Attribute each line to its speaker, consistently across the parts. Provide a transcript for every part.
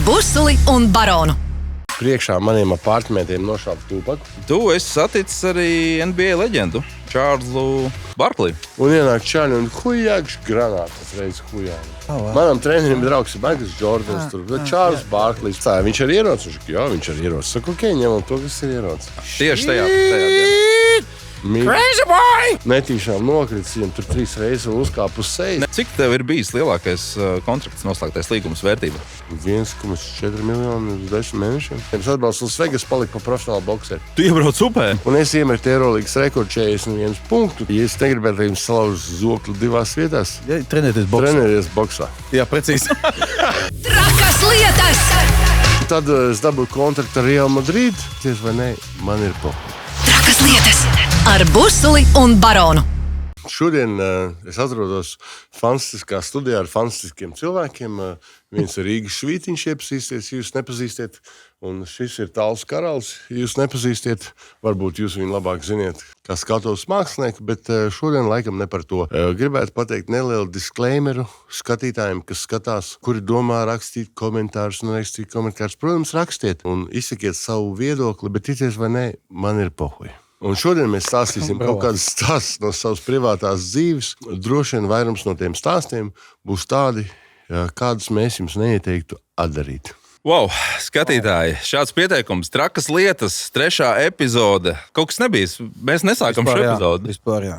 Speaker 1: Busuli un Baronu.
Speaker 2: Priekšā maniem apartmentiem nošāva tūpaku.
Speaker 3: Tu esi saticis arī NBA leģendu Čārlzu Barkliju.
Speaker 2: Un ienāk čāni un hujākš granātas reizes hujāni. Manam trenerim draugs ir Michaels Jordans, tur Čārls Barklijs. Tā, viņš ir ierocis? Jā, viņš ir ierocis. Saku, ok, ņemam to, kas ir ierocis.
Speaker 3: Tieši tajā dienā.
Speaker 2: Crazy boy! Netīšām nokritis, viņam tur 3 reizes uzkāpa uz sejas.
Speaker 3: Cik tev ir bijis lielākais kontrakts noslēgtais līgums vērtība?
Speaker 2: 1,4 miljoni uz 10 mēnešiem. Es atbalstu Las Vegas, paliku par profesionālu bokseri.
Speaker 3: Tu iebrauc upē?
Speaker 2: Un es iemetu Eirolīgas rekordu 41 punktu. Ja es negribētu, lai jums salauž zokli 2 vietās, trenēties boksā.
Speaker 4: Jā, precīzi.
Speaker 1: Trakas lietas!
Speaker 2: Tad es dabūju kontraktu ar Real Madrid. Ties vai ne, man ir po.
Speaker 1: Trakas lietas ar Busuli un Baronu.
Speaker 2: Šodien es atrodos fantastiskā studijā ar fantastiskiem cilvēkiem. Viens ir Rīgas Švītiņš, iepazīsties, jūs nepazīstiet. Un šis ir Tāls Karalis, jūs nepazīstiet. Varbūt jūs viņu labāk ziniet, kā skatuves mākslinieku, bet šodien laikam ne par to. Gribētu pateikt nelielu disklaimeru skatītājiem, kas skatās, kuri domā rakstīt komentārus un rakstīt komentārus. Protams, rakstiet un izsakiet savu viedokli, bet ticēs vai ne, man ir pohuj. Un šodien mēs stāstīsim kaut kādas stāstus no savas privātās dzīves. Droši vien vairums no tiem stāstiem būs tādi, kādus mēs jums neieteiktu atdarīt.
Speaker 3: Wow, skatītāji, šāds pieteikums, Trakas lietas, 3. epizode. Kaut kas nebijis, mēs nesākam šo epizodi.
Speaker 4: Vispār, jā.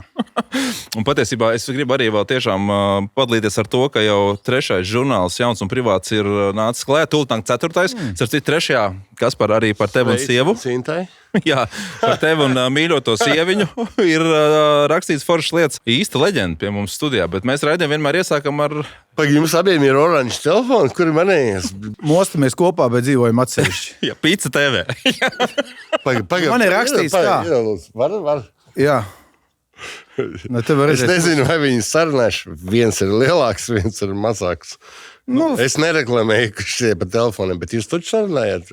Speaker 3: Un patiesībā es gribu arī vēl tiešām padalīties ar to, ka jau 3. žurnāls Jauns un privāts ir nācis klāt, tūlīt 4. Starp citu 3. Kaspar arī par tevi un sievu.
Speaker 2: Cintai.
Speaker 3: Jā, par tevi un mīļoto sieviņu ir rakstīts foršas lietas. Īsta leģenda pie mums studijā, bet mēs raidījām vienmēr iesākam ar...
Speaker 2: Jums abiem ir oranžs telefons, kuri manējies?
Speaker 4: Mostamies kopā, bet dzīvojam atsevišķi.
Speaker 3: Jā, Pizza TV.
Speaker 4: Man ir rakstīts tā.
Speaker 2: Var.
Speaker 4: Jā. No,
Speaker 2: es nezinu, vai viņi sarunāšu. Viens ir lielāks, viens ir mazāks. Nu, es nereklamēju šie pa telefoniem, bet jūs taču sarunājāt.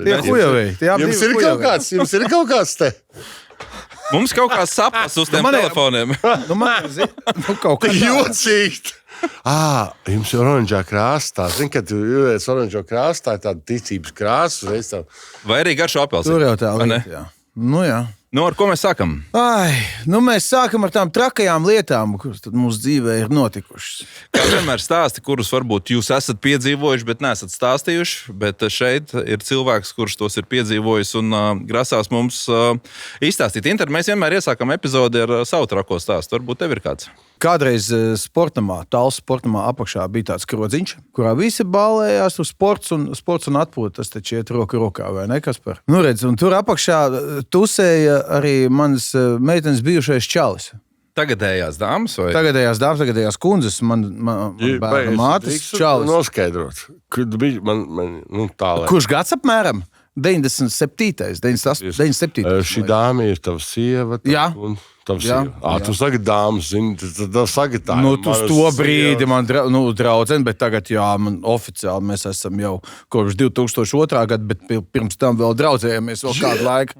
Speaker 2: Jums ir kaut kāds te?
Speaker 3: Mums kaut kā sapas uz tiem telefoniem.
Speaker 4: Kaut kā
Speaker 2: jocīgi. Jums ir oranžā krāsa. Zini, kad tu jūties oranžo krāsu, tā ir tāda ticības krāsa.
Speaker 3: Vai arī garšo apelsīnu.
Speaker 4: Tur jau tā lieta, jā. Nu jā.
Speaker 3: Nu, ar ko mēs sākam?
Speaker 4: Mēs sākam ar tām trakajām lietām, kuras mūsu dzīvē ir notikušas.
Speaker 3: Kā vienmēr stāsti, kurus varbūt jūs esat piedzīvojuši, bet neesat stāstījuši, bet šeit ir cilvēks, kurš tos ir piedzīvojis un grasās mums izstāstīt. Inter, mēs vienmēr iesākam epizodi ar savu trako stāstu. Varbūt tev ir kāds?
Speaker 4: Kādreiz Tāls sportamā apakšā bija tāds krodziņš, kurā visi ballējās uz sports un atpūta. Tas taču iet roku rokā, vai ne, Kaspar? Nu redz, un tur apakšā tusēja arī manas meitenes bijušais čalis.
Speaker 3: Tagadējās dāmas vai?
Speaker 4: Tagadējās kundzes, man bērna mātes čalis.
Speaker 2: Noskaidrot, kad bija tālāk.
Speaker 4: Kurš gads apmēram? 97.
Speaker 2: Šī dāma ir tava sieva.
Speaker 4: Jā.
Speaker 2: Tu saki dāmas, zini, tad saki tā.
Speaker 4: Nu, tu uz to brīdi man draudzene, bet tagad, man oficiāli mēs esam jau kopš 2002. Gada, bet pirms tam vēl draudzējamies vēl kādu laiku.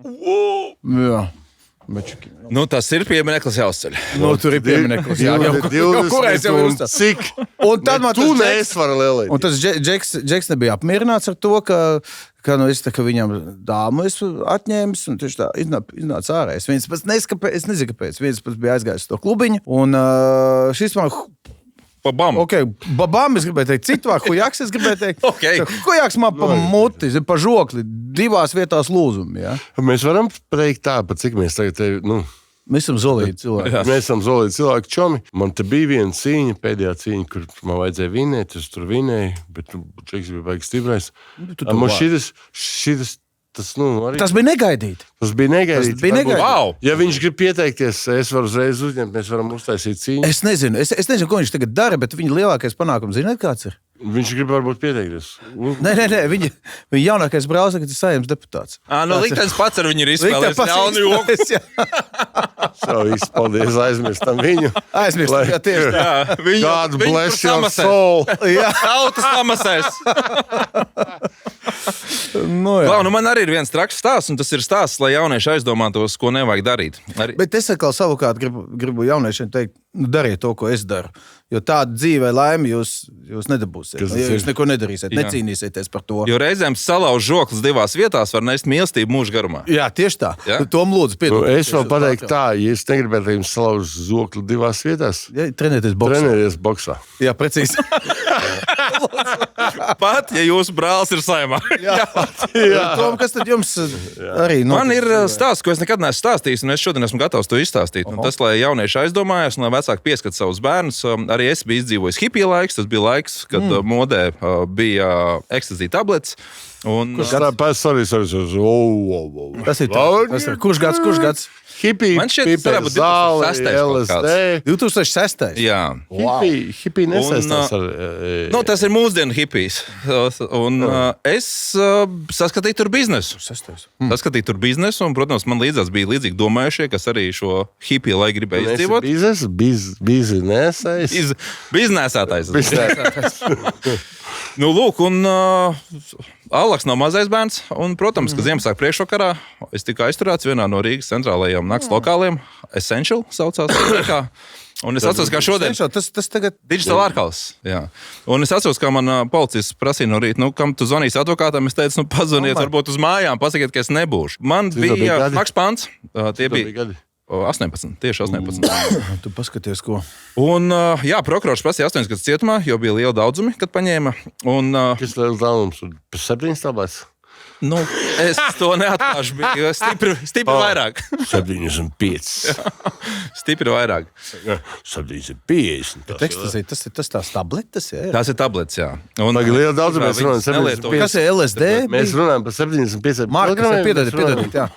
Speaker 4: Jā.
Speaker 3: Nu, tas ir piemineklis jāuzceļ.
Speaker 4: Tur ir piemineklis, jā. Kurais jau ir uzcēl.
Speaker 2: Cik?
Speaker 4: Un tad man
Speaker 2: tu neesvari lielīt.
Speaker 4: Un tas Džeks nebija apmierināts ar to, ka es tā, ka viņam dāmu esmu atņēmis, un tieši tā iznāca ārā. Es nezinu, kāpēc. Viens pats bija aizgājis to klubiņu, un šis man...
Speaker 3: Babam.
Speaker 4: Babam es gribēju teikt, citu vārdu hujaks es gribēju teikt. Hujaks man pa muti, pa žokli, 2 vietās lūzumi, jā.
Speaker 2: Mēs varam pateikt tā, pa cik mēs tagad,
Speaker 4: Mēs esam zolīti cilvēki.
Speaker 2: Mēs esam zolīti cilvēki čomi. Man te bija viena cīņa, pēdējā cīņa, kur man vajadzēja vinēt, es tur vinēju, bet Džeks bija baigi stiprais. Man šitas arī...
Speaker 4: Tas bija negaidīti.
Speaker 3: Wow.
Speaker 2: Ja viņš grib pieteikties, es varu uzreiz uzņemt, mēs varam uztaisīt cīņu.
Speaker 4: Es nezinu, ko viņš tagad dara, bet viņa lielākais panākums, zināt, kāds ir?
Speaker 2: Viņš grib varbūt pieteikties.
Speaker 4: Nē, viņa jaunākais brālis, kad ir Saeimas deputāts.
Speaker 3: Liktenis pats ar viņu ir izspēlējis ļaunu joku.
Speaker 2: Savu izpaldies, aizmirstam viņu.
Speaker 4: Aizmirstam, jā, tieši tā.
Speaker 2: God bless your soul.
Speaker 3: Tautas samasēs. Man arī ir viens traks stāsts, un tas ir stāsts, lai jaunieši aizdomātos, ko nevajag darīt.
Speaker 4: Bet es atkal savukārt gribu jauniešiem teikt, dariet to, ko es daru. Jo tādu dzīvē laimi jūs nedabūsiet. Ja jūs neko nedarīsiet, necīnīsieties par to.
Speaker 3: Jo reizēm salauž žoklis divās vietās, var nest mīlestību mūža garumā.
Speaker 4: Jā, tieši tā.
Speaker 3: Ja?
Speaker 4: Tom lūdzu piedod.
Speaker 2: Es vēl pateiktu tā, ja es negribētu, lai jums salauž zokli divās vietās.
Speaker 4: Ja, trenēties boksā. Jā, precīzi.
Speaker 3: Pat, ja jūsu brālis ir saimā.
Speaker 4: Tom, kas tad jums arī notiks?
Speaker 3: Man ir stāsts, ko es nekad neesmu stāstījis, un es šodien esmu gatavs to izstāstīt. Un tas, lai jaunieši aizdomājas, un lai vecāki pieskat savus bērnus, arī es biju izdzīvojis hipija laiks. Tas bija laiks, kad modē bija ekstazī tablets.
Speaker 2: Sorry.
Speaker 4: Tas ir kurš gads?
Speaker 2: Hipija,
Speaker 3: man šķiet, tas varētu būt
Speaker 2: zāle,
Speaker 3: 2006.
Speaker 4: 2006.
Speaker 3: Jā.
Speaker 2: Hipija nesaistās ar...
Speaker 3: Tas ir mūsdienu hipijs. Un es saskatīju tur biznesu. Saskatīju tur biznesu, un, protams, man līdzās bija līdzīgi domājušie, kas arī šo hipiju lai gribēja izdzīvot. Biznesētājs. Lūk, un Alaks nav mazais bērns, un, protams, ka Ziemassvētku priekšvakarā es tikai aizturēts vienā no Rīgas centrālajiem nakts lokāliem, Essential saucās. Un es atceros, kā šodien...
Speaker 4: Tas tagad...
Speaker 3: Digital Ārkals, jā. Un es atceros, kā man policists prasīja no rīta, kam tu zvanīsi advokātam, es teicu, pazvaniet varbūt uz mājām, pasakiet, ka es nebūšu. Man bija Maks Pants, tie bija... 18, tieši 18.
Speaker 4: Tu paskaties, ko.
Speaker 3: Un, prokurors prasīja 8 gadus cietumā, jo bija liela daudzumi, kad paņēma.
Speaker 2: Kas liels daudzums? 7 tablets?
Speaker 3: Es to neatklāšu, bija stipri vairāk.
Speaker 2: 75.
Speaker 3: Stipri vairāk.
Speaker 2: 750.
Speaker 4: Tas tās tabletes, jā?
Speaker 3: Tās ir tabletes, jā. Un
Speaker 2: liela daudzumi mēs runājam 75.
Speaker 4: Kas ir LSD?
Speaker 2: Mēs runājam par 75.
Speaker 4: Markas, piedodiet, jā.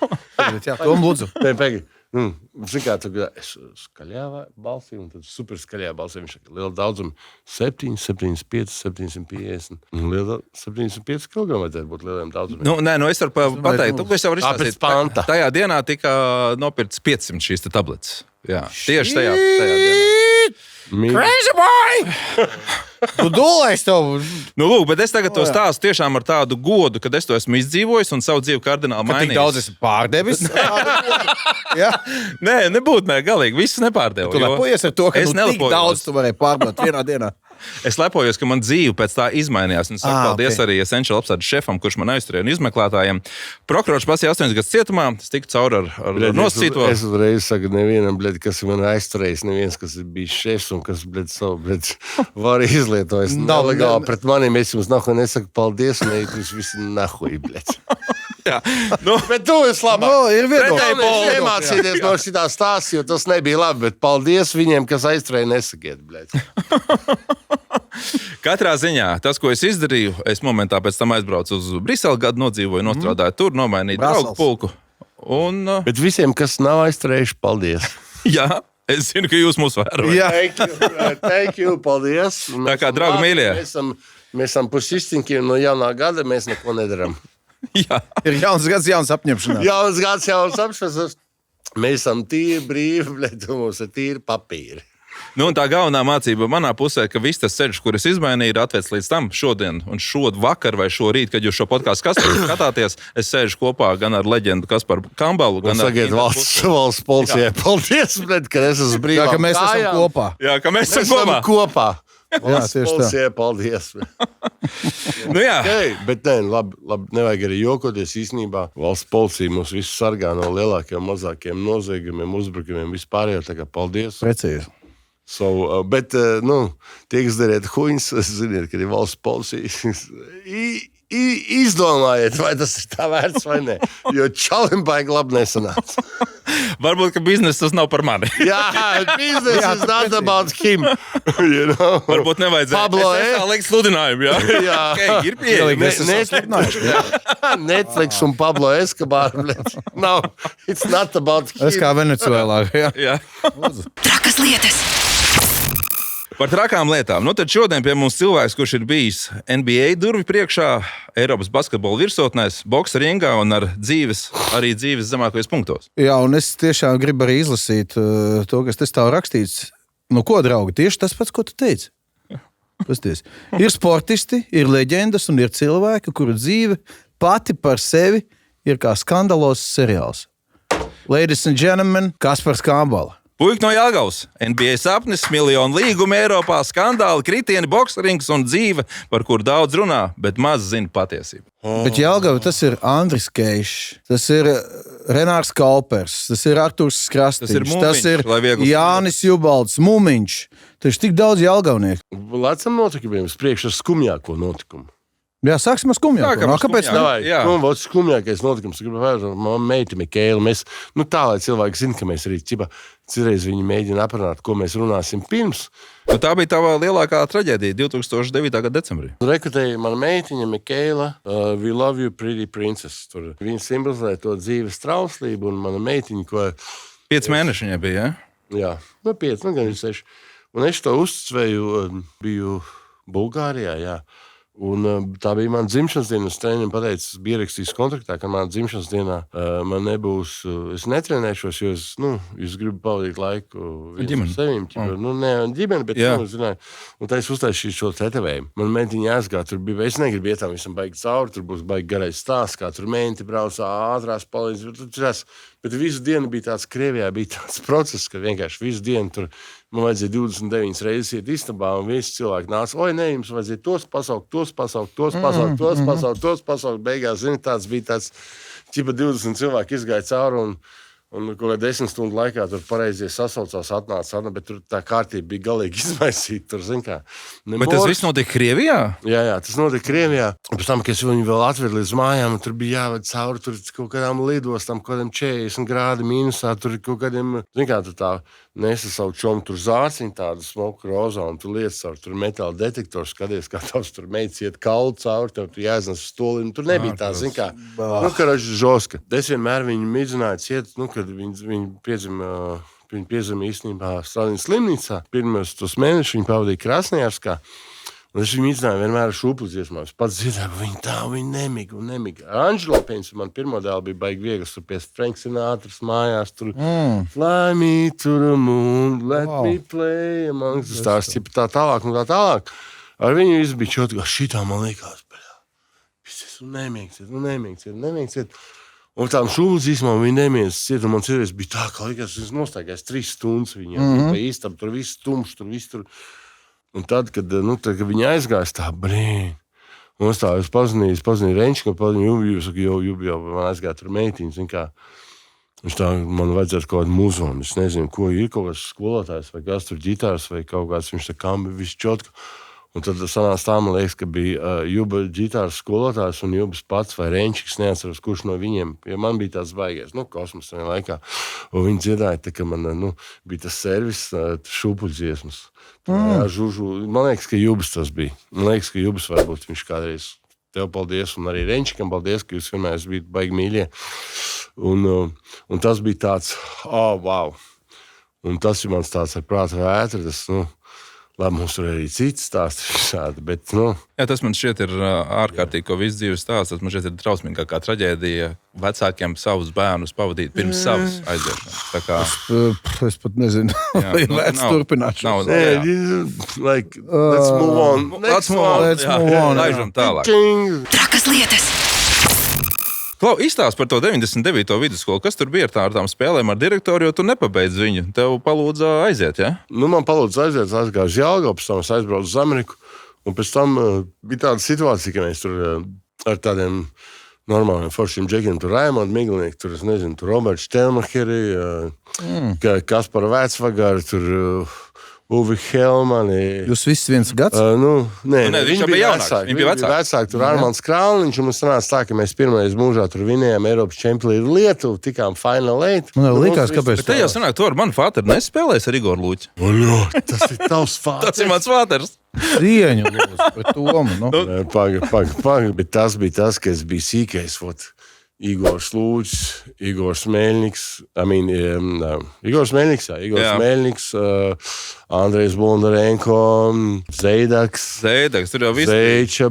Speaker 4: Tom lūdzu.
Speaker 2: Pēgi. Zini, kā tu es skaļā balsī, un tad super skaļā balsī viņš saka, liela daudzuma 7, 75, 750. Liela 75 kg vajadzētu būt lieliem daudzumiem.
Speaker 3: Es varu pateikt, tu jau vari
Speaker 2: izstāstīt.
Speaker 3: Tajā dienā tika nopirkts 500 šīs tabletes. Jā, tieši tajā dienā.
Speaker 4: Crazy boy! Tu dolēs tev!
Speaker 3: Lūk, bet es tagad to stāstu tiešām ar tādu godu, kad es to esmu izdzīvojis un savu dzīvi kardināli mainījis.
Speaker 4: Tik daudz esi pārdevis?
Speaker 3: Nē, nebūtu galīgi. Viss nepārdevu.
Speaker 4: Tu lepojies ar to, ka tik daudz tu varēji pārdot vienā dienā.
Speaker 3: Es lepojos, ka man dzīve pēc tā izmainījās. Un saku paldies arī Essential apsardzes šefam, kurš man aizturēja un izmeklētājiem. Prokurors prasīja 8 gadus cietumā, es tiku cauri ar nosacīto.
Speaker 2: Es uzreiz saku, nevienam, kas man aizturējis, neviens, kas ir bijis šefs un kas, var izlietojis nelegāli pret maniem. Es jums nahuj nesaku paldies, un jūs visi nahuj,
Speaker 3: Jā.
Speaker 2: Bet tu esi labāk.
Speaker 4: Ir viedokļi.
Speaker 2: Iemācīties no šitā stāsta, jo tas nebija labi, bet paldies viņiem, kas aizturēja, nesakiet,
Speaker 3: Katrā ziņā tas, ko es izdarīju, es momentā pēc tam aizbraucu uz Briseli, gadu nodzīvoju, nostrādāju tur, nomainīju draugu pulku.
Speaker 2: Bet visiem, kas nav aizturējuši, paldies.
Speaker 3: Jā, es zinu, ka jūs mūs vērojat.
Speaker 2: Thank you, paldies.
Speaker 3: Tā kā, draugi mīļie.
Speaker 2: Mēs esam pusišķiņķi no jaunā gada, mēs neko nedaram.
Speaker 3: Jā.
Speaker 4: Ir jauns gads, jauns apņemšanās.
Speaker 2: Jauns gads, jauns apņemšanās. Mēs esam tīri brīvi, mums ir tīri papīri.
Speaker 3: Un tā galvenā mācība manā pusē, ka viss tas ceļš, kur es izmainīju, ir atvērts līdz tam šodien un vakar vai šorīt, kad jūs šo podkāstu skatāties, es sēžu kopā gan ar leģendu Kasparu Kambalu, gan ar
Speaker 2: valsts policijai. Paldies, ka es esmu brīvā.
Speaker 4: Jā, ka mēs esam kopā.
Speaker 3: Jā, ka mēs esam kopā.
Speaker 2: Valsts policijai, paldies.
Speaker 3: Jā.
Speaker 2: Okay, bet labi, nevajag arī jokoties īstenībā. Valsts policija mūs visus sargā no lielākiem, mazākiem noziegumiem, uzbrukumiem, vispārējo, tā kā paldies.
Speaker 4: Precīzi.
Speaker 2: Bet, tie, kas dariet huņas, ziniet, ka ir valsts policija. Izdomājiet, vai tas ir tā vērts vai nē. Jo čalim baigi labi nesanāca.
Speaker 3: Varbūt, ka bizness tas nav par mani.
Speaker 2: Jā, bizness is not about him. You know?
Speaker 3: Varbūt nevajadzēja.
Speaker 2: Pablo
Speaker 3: es tā liekas sludinājumu, jā.
Speaker 2: Jā.
Speaker 3: Okay, ir pieeja.
Speaker 2: Netflix un Pablo Escobar. No, it's not about him.
Speaker 4: Es kā Venecuēlā,
Speaker 3: jā.
Speaker 1: Trakas lietas.
Speaker 3: Par trakām lietām. Tad šodien pie mums cilvēks, kurš ir bijis NBA durvju priekšā, Eiropas basketbola virsotnēs, boksa ringā un arī dzīves zemākajos punktos.
Speaker 4: Jā, un es tiešām gribu arī izlasīt to, kas te stāv rakstīts. Ko, draugi, tieši tas pats, ko tu teici? Pasties. Ir sportisti, ir leģendas un ir cilvēki, kuru dzīve pati par sevi ir kā skandalos seriāls. Ladies and gentlemen, Kaspars Kambala.
Speaker 3: Puika no Jelgavas, NBA sapnis, miljonu līgumu Eiropā, skandāli, kritieni, bokserings un dzīve, par kur daudz runā, bet maz zina patiesību.
Speaker 4: Bet Jelgava tas ir Andris Keišs, tas ir Renārs Kaupers, tas ir Arturs Skrastiņš,
Speaker 3: Tas ir Mumiņš,
Speaker 4: Jānis Jubalds, Mumiņš. Tas ir tik daudz jelgavnieku.
Speaker 2: Lecam notikumiem, es priekš ar skumjāko notikumu.
Speaker 4: Jā, sāksim ar skumjāko.
Speaker 3: Sākam ar
Speaker 4: Kāpēc?
Speaker 3: skumjāko. Jā.
Speaker 2: Vot skumjākais notikums, ka man meita Mikēla, mēs, tā, lai cilvēki zina, ka mēs arī citreiz viņi mēģina aprunāt, ko mēs runāsim pirms.
Speaker 3: Nu, tā bija tava lielākā traģēdija 2009. Gada decembrī.
Speaker 2: Rekrutēja mana meitiņa Mikēla, We Love You Pretty Princess. Tur viņa simbolizē to dzīves trauslību, un mana meitiņa, ko...
Speaker 3: 5 mēneši viņai bija,
Speaker 2: Jā, 5, gan 6. Un es to uzsvēju, biju Bulgārijā, jā. Un tā bija mana dzimšanas diena. Es treniņam pateicu, biju ierakstījis kontraktā, ka mana dzimšanas dienā man nebūs, es netrenēšos, jo es gribu pavadīt laiku
Speaker 3: Ģimeni.
Speaker 2: Sevim. Ne ģimeni, bet zināju. Un tā es uztaisīju šo tetovējumu. Man mentiņa aizgāja, tur bija, es negribu iet tam visam baigi cauri, tur būs baigi garais stāsts, kā tur menti braucā ātrās palīdz. Bet visu dienu bija tāds, Krievijā bija tāds process, ka vienkārši visu dienu tur man vajadzēja 29 reizes iet istabā, un visi cilvēki nāca, jums vajadzēja tos pasaukt. Beigās, tāds bija tāds, ķipa 20 cilvēki izgāja cauri, un kaut kā 10 stundu laikā tur pareizie sasaucās, atnāca, bet tur tā kārtība bija galīgi izmaisīta.
Speaker 3: Bet tas viss notiek Krievijā?
Speaker 2: Jā, tas notiek Krievijā. Pēc tam, kad es viņu vēl atvedu līdz mājām, tur bija jāved cauri tur kaut kādām lidostām, kaut kādiem 40 grādi mīnusā, tur kaut kādiem, tu tā nesa savu čomu, tur zārciņu tādu smoku rozā, un tu liec cauri, tur metāla detektoru, skaties, kā tavs tur meitas iet kaulu cauri, tev tu jāiznes stoli, tur nebija tā, karaži žoska. Es vienmēr viņu midzināju ciet, kad viņi piedzima, īstenībā Stradiņas slimnīcā. Pirmos tos mēnešus viņi pavadīja Krasnojārskā. Un es viņu izzināju vienmēr ar šūpuli dziesmām. Es pats dzirdēju, viņi nemiga. Ar Anželo, piemēram, man pirmo dēlu bija baigi viegli. Tur pie Frank Sinatras mājās, tur Fly me to the moon, let me play amongst the stars. Tā tālāk. Ar viņu viss bija čotīgi, šitā man liekas, nemiegsiet. Un tām šūpuli dziesmām viņi nemiegas ciet, un man cerēs bija tā, ka likās, es nostāgājos 3 stundas viņiem. Pa īstam, tur viss tumšs, tur viss tur. Un tad, kad viņi aizgājas tā, un es pazinīju Renčikam, jau man aizgāja tur meitiņas, viņš tā, man vajadzētu kaut kādu muzonu, es nezinu, ko ir, kaut kāds skolotājs, vai kas tur ģitārs, vai kaut kāds, viņš tā kambi, viss čotka. Un tad sanāca tā, man liekas, ka bija Juba ģitāras skolotājs un Jubas pats vai Renčiks, neatceros, kurš no viņiem, jo man bija tāds baigais, kosmos tajā laikā. Un viņi dziedāja, tā, ka man bija tas servis šūpuļdziesmas. Man liekas, ka Jubas tas bija. Man liekas, ka Jubas varbūt viņš kādreiz tev paldies, un arī Renčikam paldies, ka jūs vienmēr bijat baigi mīļie. Un tas bija tāds, wow. Un tas ir mans tāds ar prāta vētri, tas, labi, mums tur arī cits stāsts šādi, bet,
Speaker 3: Jā, tas man šķiet ir ārkārtīgi, ko viss dzīves stāsts. Tas man šķiet ir trausmīgākā traģēdija vecākiem savus bērnus pavadīt pirms savas aiziešanas. Tā kā...
Speaker 4: Es pat nezinu, vai vērts turpināt šo.
Speaker 2: Let's move on.
Speaker 4: Let's move on.
Speaker 3: Laižam tālāk.
Speaker 1: Trakas lietas.
Speaker 3: Klau, izstāst par to 99. vidusskolu. Kas tur bija ar tām spēlēm ar direktoru, jo tu nepabeidz viņu? Tev palūdza aiziet, ja?
Speaker 2: Man palūdza aiziet, aizgāju uz Jelgavu, pēc tam es aizbraucu uz Ameriku. Un pēc tam bija tāda situācija, ka mēs tur ar tādiem normāliem foršiem džekiem, tur Raimondu Miglinieki, tur, es nezinu, tur Roberts Štelmacheri, Kaspar Vēcvagari, tur... Uvi Helmani.
Speaker 4: Jūs visi viens gads?
Speaker 2: Nē,
Speaker 3: viņš bija jaunāks.
Speaker 2: Viņi bija vecāki. Tur Armands Krāliņš, un mums sanāca tā, ka mēs pirmais mūžā tur vinējām Eiropas čempionu Lietuvu, tikām Final 8.
Speaker 4: Man likās, kāpēc
Speaker 3: tā? Te jau sanāk, tu ar manu fāteru nespēlēs ar Igoru Lūķi.
Speaker 2: Tas ir tavs fāters.
Speaker 3: Tas ir mans fāters.
Speaker 4: Cieņu lūdzu par Tomu.
Speaker 2: Paga, bet tas bija tas, ka es biju sīkais, Igors Lūķis, Igors Smeļniks, Igors Smeļniks, Andrejs Bondarenko, Zeidaks,
Speaker 3: tur jau viss.
Speaker 2: Zeiča,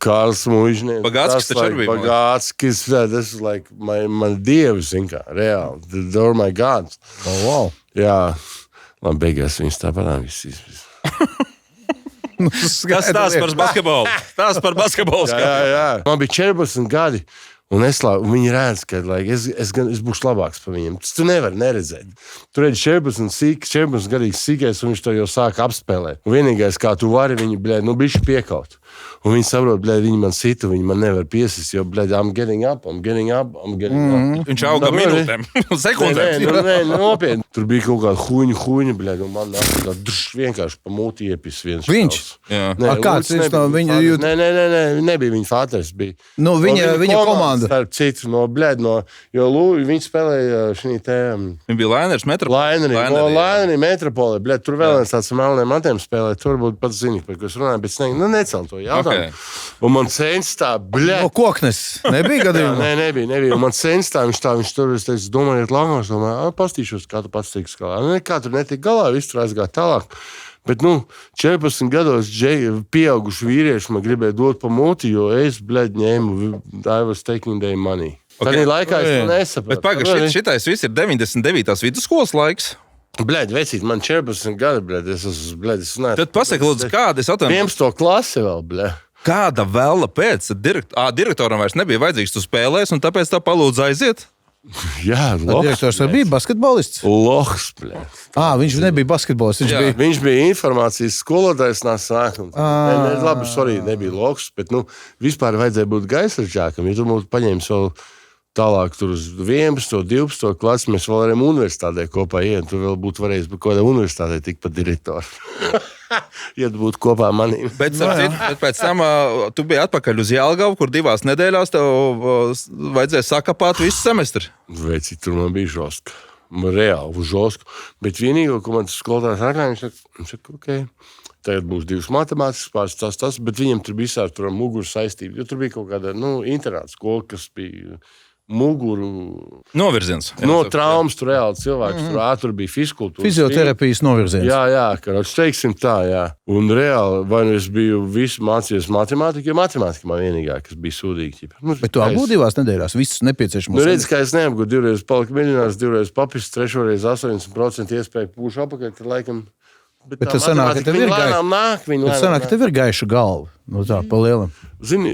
Speaker 2: Karls Mužnieks.
Speaker 3: Bagātskis taču arī bija.
Speaker 2: Bagātskis, tas ir like man dievi, kā, reāli. They're my gods.
Speaker 4: Wow.
Speaker 2: Jā, man beigās viņas tāpatām viss.
Speaker 3: Kas stāsts par basketbolu? Jā.
Speaker 2: Man bija 14 gadi. Un viņi redz, ka es būšu labāks par viņiem. Tu nevari neredzēt. Tu redzi 14 gadīgs sīkais, un viņš to jau sāk apspēlēt. Un vienīgais, kā tu vari, viņi, bišķi piekaut. Un viņi saprot, viņi man sita, viņi man nevar piesist, jo, I'm getting up.
Speaker 3: Viņš auga minūtēm, sekundēm.
Speaker 2: Nē, nopietni. Tur bija kaut kāda huņa, un man vienkārši pa mūti iepis viens.
Speaker 4: Viņš?
Speaker 2: Nē,
Speaker 4: kāds viņš no viņa jūt?
Speaker 2: Nē, nebija viņa fāters.
Speaker 4: No viņa komanda.
Speaker 2: Starp citu, jo viņi spēlēja šī te...
Speaker 3: Viņa bija Lainers
Speaker 2: Laineri Metropolē. Tur vēl viens tāds melniem matiem spēlē. Tur varbūt pats zini, par ko es runāju, bet necel to jautājumu. Okay. Un man censtā,
Speaker 4: No koknes nebija gadījumā?
Speaker 2: Nē, nebija. Un man censtā, viņš tur, es teicu, domājiet lāngos, pastīšos, kā tu pats tiks galā. Kā tur netika galā, viss tur aizgāja tālāk. Bet, 14 gados pieauguši vīrieši man gribēja dot pa muti, jo es, ņēmu, I was taking their money. Okay. Tādā laikā es to nesapratu.
Speaker 3: Bet pagaid, šitais viss ir 99. vidusskolas laiks.
Speaker 2: Vecīt, man 14 gadi, es esmu,
Speaker 3: Tad pasaka, lūdzu, kāda es atvainu?
Speaker 2: 11. klase vēl,
Speaker 3: Kāda vēla pēc? Direktoram vairs nebija vajadzīgs, tu spēlēs, un tāpēc tā palūdzu aiziet?
Speaker 2: Jā,
Speaker 4: Direktors bija basketbolists?
Speaker 2: Lohs,
Speaker 4: viņš nebija basketbolists,
Speaker 2: viņš bija informācijas skolotājs nāsāk. Labi, nebija lohs, bet, vispār vajadzēja būt gaisražākam, ja tu mūtu paņēmis vēl tālāk tur uz 11, 12 klasi, mēs vēl varējām universitātē kopā iet, tu vēl būtu varējis par kādā universitātē tik pa direktoru. Ja tu būtu kopā manīm.
Speaker 3: Bet pēc tam tu biji atpakaļ uz Jelgavu, kur 2 nedēļās tev vajadzēja sakapāt visu semestri.
Speaker 2: Vecīt, tur man bija žoska. Reāli žoska. Bet vienīgo, ko man tas skolotājs atklāja, viņš saka, ok, tagad būs 2 matemātikas pāris, tas, bet viņam tur bija visādi tur muguru saistība, jo tur bija kaut kāda, internāta skola, kas bija muguru...
Speaker 3: Novirziens.
Speaker 2: No traumas tur reāli cilvēks, tur bija fiskultūra.
Speaker 4: Fizioterapijas novirziens.
Speaker 2: Jā, karāds, teiksim tā, jā. Un reāli, vai nu es biju visu mācījies matemātiku, jo matemātika man vienīgā, kas bija sūdīgi.
Speaker 4: Bet tu apgūti 2 nedēļās, viss nepieciešams.
Speaker 2: Redz, ka es neapgūtu 2 reizes palika miljonārs, 2 reizes papis, 3 reizes 80% iespēju pūšu apakaļ, tad laikam...
Speaker 4: Bet tas sanāk, ka tev ir gaiša galva. Tā, pa lielam.
Speaker 2: Zini,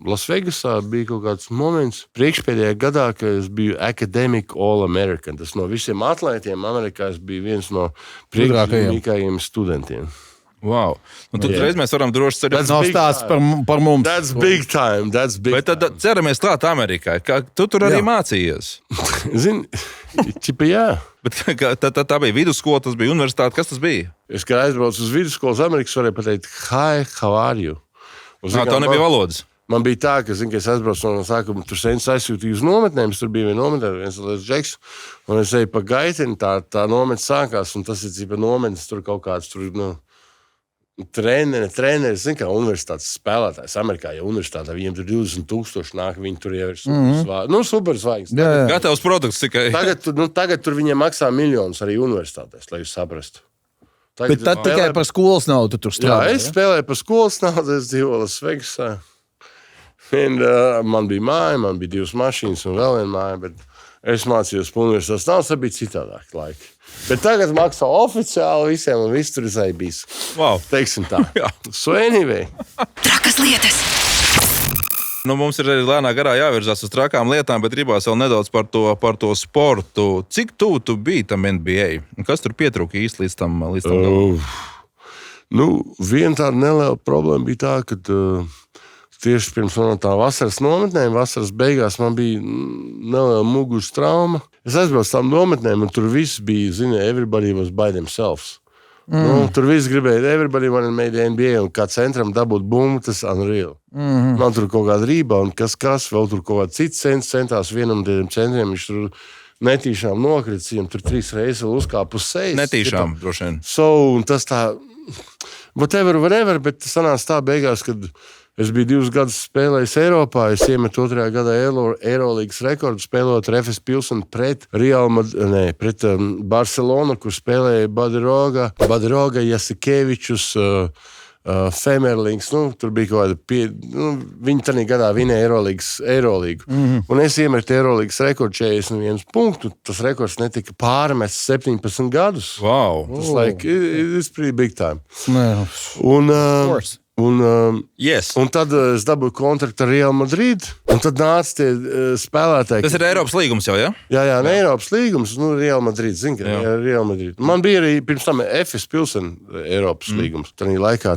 Speaker 2: Lasvegasā bija kaut kāds moments priekšpēdējā gadā, ka es biju Academic All-American. Tas no visiem atlētiem Amerikā es biju viens no priekšzīmīgākajiem studentiem.
Speaker 3: Wow. Tad reiz mēs varam droši cerēt.
Speaker 4: Tas nav stāsts par mums.
Speaker 2: That's big time.
Speaker 3: Bet tad ceramies klāt Amerikai. Tu tur arī mācījies.
Speaker 2: Zini, čipa jā.
Speaker 3: Bet tā bija vidusskola, tas bija universitāte. Kas tas bija?
Speaker 2: Es, kā aizbraucu uz vidusskolas Amerikas, varēju pateikt, hi, how are you?
Speaker 3: Tā nebija valodas.
Speaker 2: Man bija tā, ka es aizbraucu no sākuma, tur sens aizsūtīju uz nometnēm, tur bija viena nometnē, viens liels džeks, un es eju pa gaiteni, tā nometne sākās, un tas ir cipa nometnes, tur kaut kāds, treneris, zin kā universitātes spēlētājs Amerikā, ja universitātē viņiem tur 20,000 nāk, viņi tur jau ir supersvaigs.
Speaker 3: Gatavs produkts tikai.
Speaker 2: Tagad tur viņiem maksā miljonus arī universitātēs, lai jūs saprastu.
Speaker 4: Bet tad tikai par skolas naudu tur strādā.
Speaker 2: Jā, es spēlēju par skolas naudu, es dzīvoju Lasvegasā. Man bija māja, man bija 2 mašīnas un vēl viena māja, bet es mācījos pa universitātes naudu, tas bija citādāk laiki. Bet tagad maksā oficiāli visiem un viss tur ir bijis.
Speaker 3: Wow.
Speaker 2: Teiksim tā. So anyway.
Speaker 1: Trakas lietas.
Speaker 3: Mums ir arī lēnā garā jāvirzās uz trakām lietām, bet gribās vēl nedaudz par to sportu. Cik tuvu tu biji tam NBA? Kas tur pietrūka īsti līdz tam galam?
Speaker 2: Viena tāda neliela problēma bija tā, ka tieši pirms tā vasaras nometnēm, vasaras beigās man bija neliela muguras trauma. Es aizbraucu tām nometnēm, un tur viss bija, everybody was by themselves. Tur viss gribēja, everybody wanted made NBA, un kā centram dabūt bumbu, tas unreal. Man tur kaut kāda rība, un kas, vēl tur kaut kāds cits centās vienam tiem centriem, viņš tur netīšām nokrits, viņam tur 3 reizes uzkāp uz sejas.
Speaker 3: Netīšām, droši vien.
Speaker 2: Un tas tā, whatever, bet tas sanāca tā beigās, kad es biju 2 gadus spēlējis Eiropā, es iemetu 2. gadā Eirolīgas rekordu spēlot ar FS Pilsenu pret Barcelonu, kur spēlēja Badiroga, Jasikevičus, Femerlings, tur bija kaut kāda, viņi tādā gadā vinēja Eirolīgu. Un es iemetu Eirolīgas rekordu 41 punktu, tas rekords netika pārmests 17 gadus.
Speaker 3: Wow.
Speaker 2: Tas it's pretty big time.
Speaker 4: Un,
Speaker 2: Un tad es dabūju kontraktu ar Real Madrid, un tad nāca tie spēlētāji.
Speaker 3: Tas ir Eiropas līgums jau, ja?
Speaker 2: Jā, ne Eiropas līgums, Real Madrid, Real Madrid. Man bija arī pirms tam Efes Pilsen Eiropas līgums. Tanī laikā,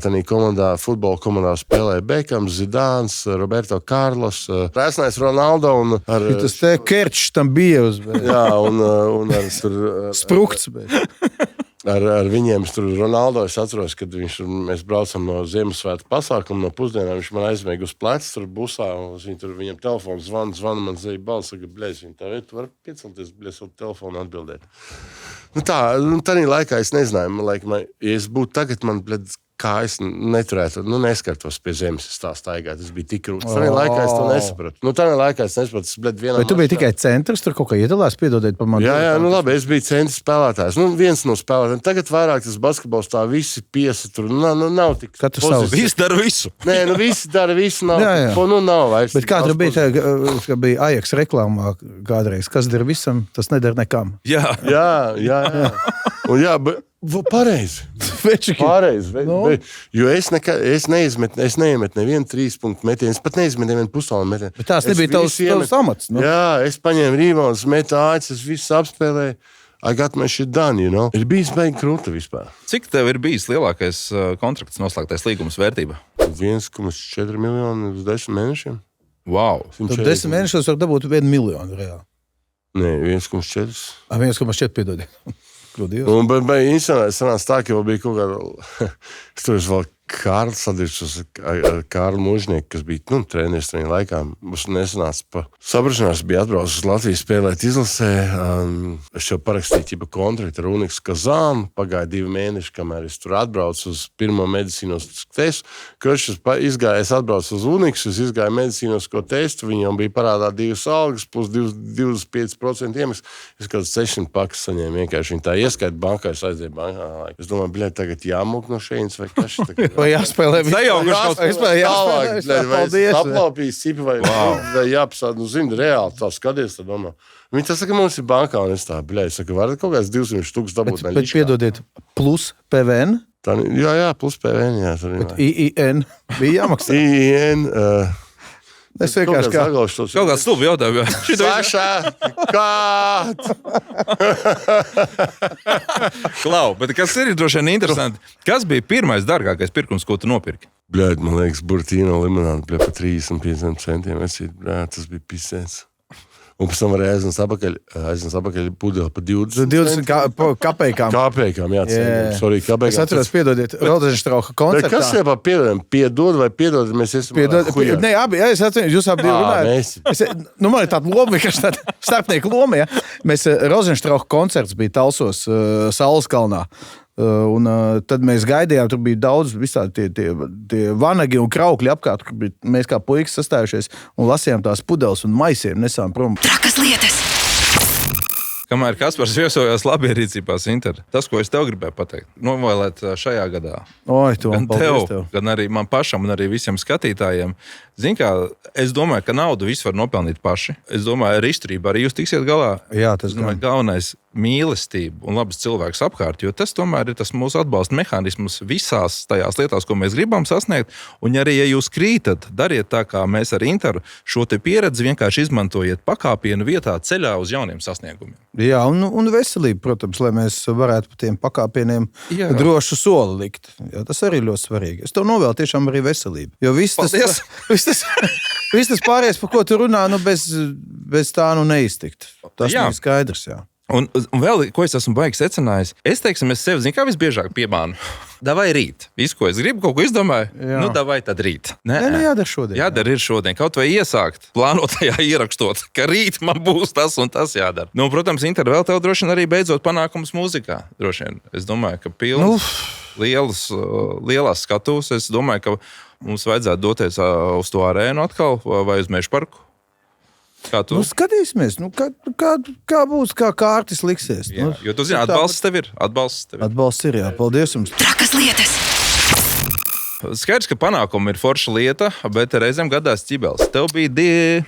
Speaker 2: futbola komandā spēlēja Bekams, Zidāns, Roberto Carlos, Rēsnais Ronaldo un ar...
Speaker 4: Tas te Kerčs tam bija uz...
Speaker 2: Jā, un ar tur...
Speaker 4: Sprukts.
Speaker 2: Ar viņiem tur Ronaldo es atceros, kad mēs braucam no Ziemassvētku pasākuma, no pusdienām, viņš man aizmēga uz plecu tur busā, un viņam telefons zvana, man zēja balss, saka, bļēs, viņi tā veidu, tu vari piecelties, bļēs, savu telefonu atbildēt. Tādā laikā es nezināju, ja es būtu tagad, man, bļēd, kā es neturētu, neskartos pie zemes, es tā staigāju, tas bija tik krūtis. Tādā laikā es to nesapratu. Tādā laikā es nesapratu, tas bija vienā.
Speaker 4: Vai tu biji tikai centrs, tur kaut kā iedalās, piedodiet par mani?
Speaker 2: Jā, labi, es biju centra spēlētājs. Viens no spēlētājiem. Tagad vairāk tas basketbols tā visi piesatur. Nav tik.
Speaker 4: Katrs savs.
Speaker 3: Visi dara visu.
Speaker 2: Nē, visi dara visu. Nav, nav vairs.
Speaker 4: Bet kā tur bija, ka bija Ajax reklāmā kādreiz, kas dara visam, tas nedara nekam.
Speaker 3: Jā.
Speaker 2: Un pareizi. Jo es neiemetu nevienu 3-punktu metienu, es pat neizmetu nevienu pustālu metienu.
Speaker 4: Bet tās nebija tavs amats.
Speaker 2: Jā, es paņēmu rīvānus, metu āķis, es visu apspēlēju. I got my shit done, Ir bijis baigi krūta vispār.
Speaker 3: Cik tev ir bijis lielākais kontrakts noslēgtais līgums vērtība?
Speaker 2: 1,4 miljoni uz 10 mēnešiem.
Speaker 3: Wow.
Speaker 4: Tad 10 mēnešos var dabūt 1 miljonu reāli.
Speaker 2: Nē, 1,4.
Speaker 4: 1,4, piedodiet.
Speaker 2: Un sanāca tā, ka bija kaut kāda, es tur vēl Kārlis sadiršos ar Kārli Mūžnieku, kas bija treneris tajā laikā. Mums nesanāca pa saprašanās, bija atbraucis uz Latviju spēlēt izlasē. Es jau parakstīju kontraktu ar Unikas Kazānu. Pagāja 2 mēneši, kamēr es tur atbraucu uz pirmo medicīnos testu. Es atbraucu uz Unikas, es izgāju medicīnosko testu. Viņam bija parādā 2 algas plus 25% iemaksas. Es kāds 600 pakas saņēmu vienkārši. Viņi tā ieskaita bankā, es aizdeju bankā. Es domāju, bļēt, tagad jāmūk no šeienes vai kas tagad.
Speaker 4: Vai jāspēlē?
Speaker 2: Paldies. Aplaupīs cipi vai jāpasāda. Zini, reāli tā skaties, tad domā. Viņi tā saka, mums ir bankā, un es tā, saka, varat kaut kāds 200 dabūt.
Speaker 4: Bet piedodiet, plus PVN?
Speaker 2: Jā, plus PVN, jā.
Speaker 4: Bet IIN bija jāmaksā?
Speaker 2: IIN,
Speaker 4: es vienkārši
Speaker 3: kaut kāds stulbi jautājumu.
Speaker 2: Sašā, kād?
Speaker 3: Klau, bet kas ir droši vien interesanti? Kas bija pirmais dārgākais pirkums, ko tu nopirki?
Speaker 2: Bļēd, man liekas, burtīno limonādu, pa 35 centiem. Tas bija pisēts. Un pēc tam varēja aiznes apakaļ pudeli pa 20
Speaker 4: kapekām.
Speaker 2: Kapekām, jā. Sorry, kapekām.
Speaker 4: Es atceros, piedodiet, Rozenštrauha koncertā.
Speaker 2: Kas jau piedodam? Piedod vai piedod, mēs esam
Speaker 4: huijā. Nē, abi, es atceros, jūs abi runājat. Man ir tāda loma, vienkārši tāda starpnieku loma, ja. Mēs Rozenštrauha koncerts bija Talsos, Saules kalnā. Un tad mēs gaidījām, tur bija daudz visādi tie vanagi un kraukļi apkārt, kur mēs kā puikas sastājušies un lasījām tās pudeles un maisiem nesām prom.
Speaker 1: Trakas lietas!
Speaker 3: Kamēr Kaspars viesojās labierīcībās Inter, tas, ko es tev gribēju pateikt, novēlēt šajā gadā. Gan tev, gan arī man pašam un arī visiem skatītājiem. Zini kā, es domāju, ka naudu visi var nopelnīt paši. Es domāju, ar izturību arī jūs tiksiet galā.
Speaker 4: Jā, tas
Speaker 3: domāju, galvenais mīlestība un labas cilvēks apkārt, jo tas tomēr ir tas mūsu atbalsta mehānisms visās tajās lietās, ko mēs gribam sasniegt. Un arī, ja jūs krītat, dariet tā, kā mēs ar Interu šo te pieredzi vienkārši izmantojiet pakāpienu vietā ceļā uz jauniem sasniegumiem.
Speaker 4: Jā, un veselība, protams, lai mēs varētu pa tiem pakāpieniem drošu soli likt. Jā, tas arī ļoti svarīgi. Es tev novēlu tiešām arī veselību. Jo viss tas pārējais, par ko tu runā, bez tā neiztikt. Tas ir skaidrs, jā.
Speaker 3: Un vēl, ko es esmu baigi secinājis, es sevi, zinu, kā visbiežāk piemānu. Davai rīt. Visu, ko es gribu, kaut ko izdomāju, davai tad rīt.
Speaker 4: Nē, jādara šodien.
Speaker 3: Jādara ir šodien. Kaut vai iesākt, plānotajā ierakstot, ka rīt man būs tas un tas jādara. Protams, Inter vēl tev droši vien arī beidzot panākums mūzikā. Droši vien. Es domāju, ka pilns lielās skatūs. Es domāju, ka mums vajadzētu doties uz to arēnu atkal vai uz Meža parku.
Speaker 4: Skatīsimies, kā būs, kā kārtis liksies.
Speaker 3: Jā, jo tu zini, atbalsts tev ir.
Speaker 4: Atbalsts ir, jā. Paldies jums.
Speaker 1: Trakas lietas.
Speaker 3: Skaidrs, ka panākumi ir forša lieta, bet reizēm gadās ķibels. Tev bija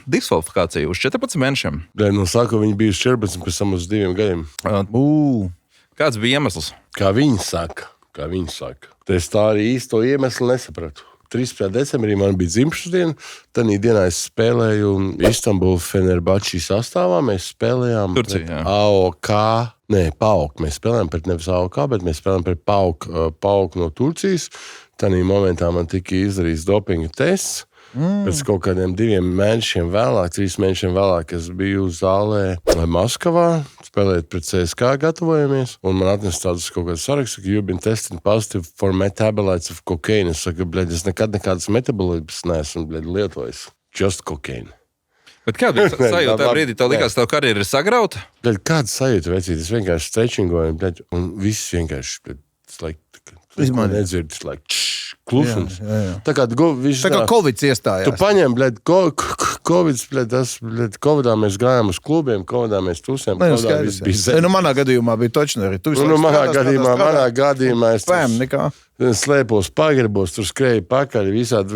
Speaker 3: diskvalifikācija uz 14 mēnešiem.
Speaker 2: No sākuma viņi bija uz 14, pēc tam uz 2 gadiem.
Speaker 3: Kāds bija iemesls?
Speaker 2: Kā viņi saka. Es tā arī īsto iemeslu nesapratu. 13. decembrī man bija dzimšanas diena. Tad dienā es spēlēju Istanbulu Fenerbahčī sastāvā. Mēs spēlējām
Speaker 3: Turcija,
Speaker 2: AOK. Nē, PAOK. Mēs spēlējām pret nevis AOK, bet mēs spēlējām pret PAOK no Turcijas. Tanī momentā man tika izdarīts dopinga tests. Pēc kaut kādiem 2 mēnešiem vēlāk, 3 mēnešiem vēlāk, es biju zālē Maskavā, spēlējot pret CSK, gatavojamies, un man atnesa tādas kaut kādas saraksts, ka you've been tested positive for metabolites of cocaine. Es saku, bļed, es nekādas metabolites neesmu, bļed, lietojis. Just cocaine.
Speaker 3: Bet kā bija sajūta tajā brīdī? Tev likās, tev karjera ir sagrauta?
Speaker 2: Bļed, kāda sajūta, vecīt? Es vienkārši stretchingoju, bļed, un viss vienkārši, bļed, nedzird, klusums.
Speaker 4: Jā.
Speaker 2: Tā kā
Speaker 4: Covid iestājās.
Speaker 2: Tu paņem, bļed, Covid, bļed, Covidā mēs gājām uz klubiem, Covidā mēs tusējām.
Speaker 4: Manā gadījumā bija točni arī.
Speaker 2: Manā gadījumā es
Speaker 4: nekā.
Speaker 2: Slēpos pagribos, tur skrēju pakaļ, visādi.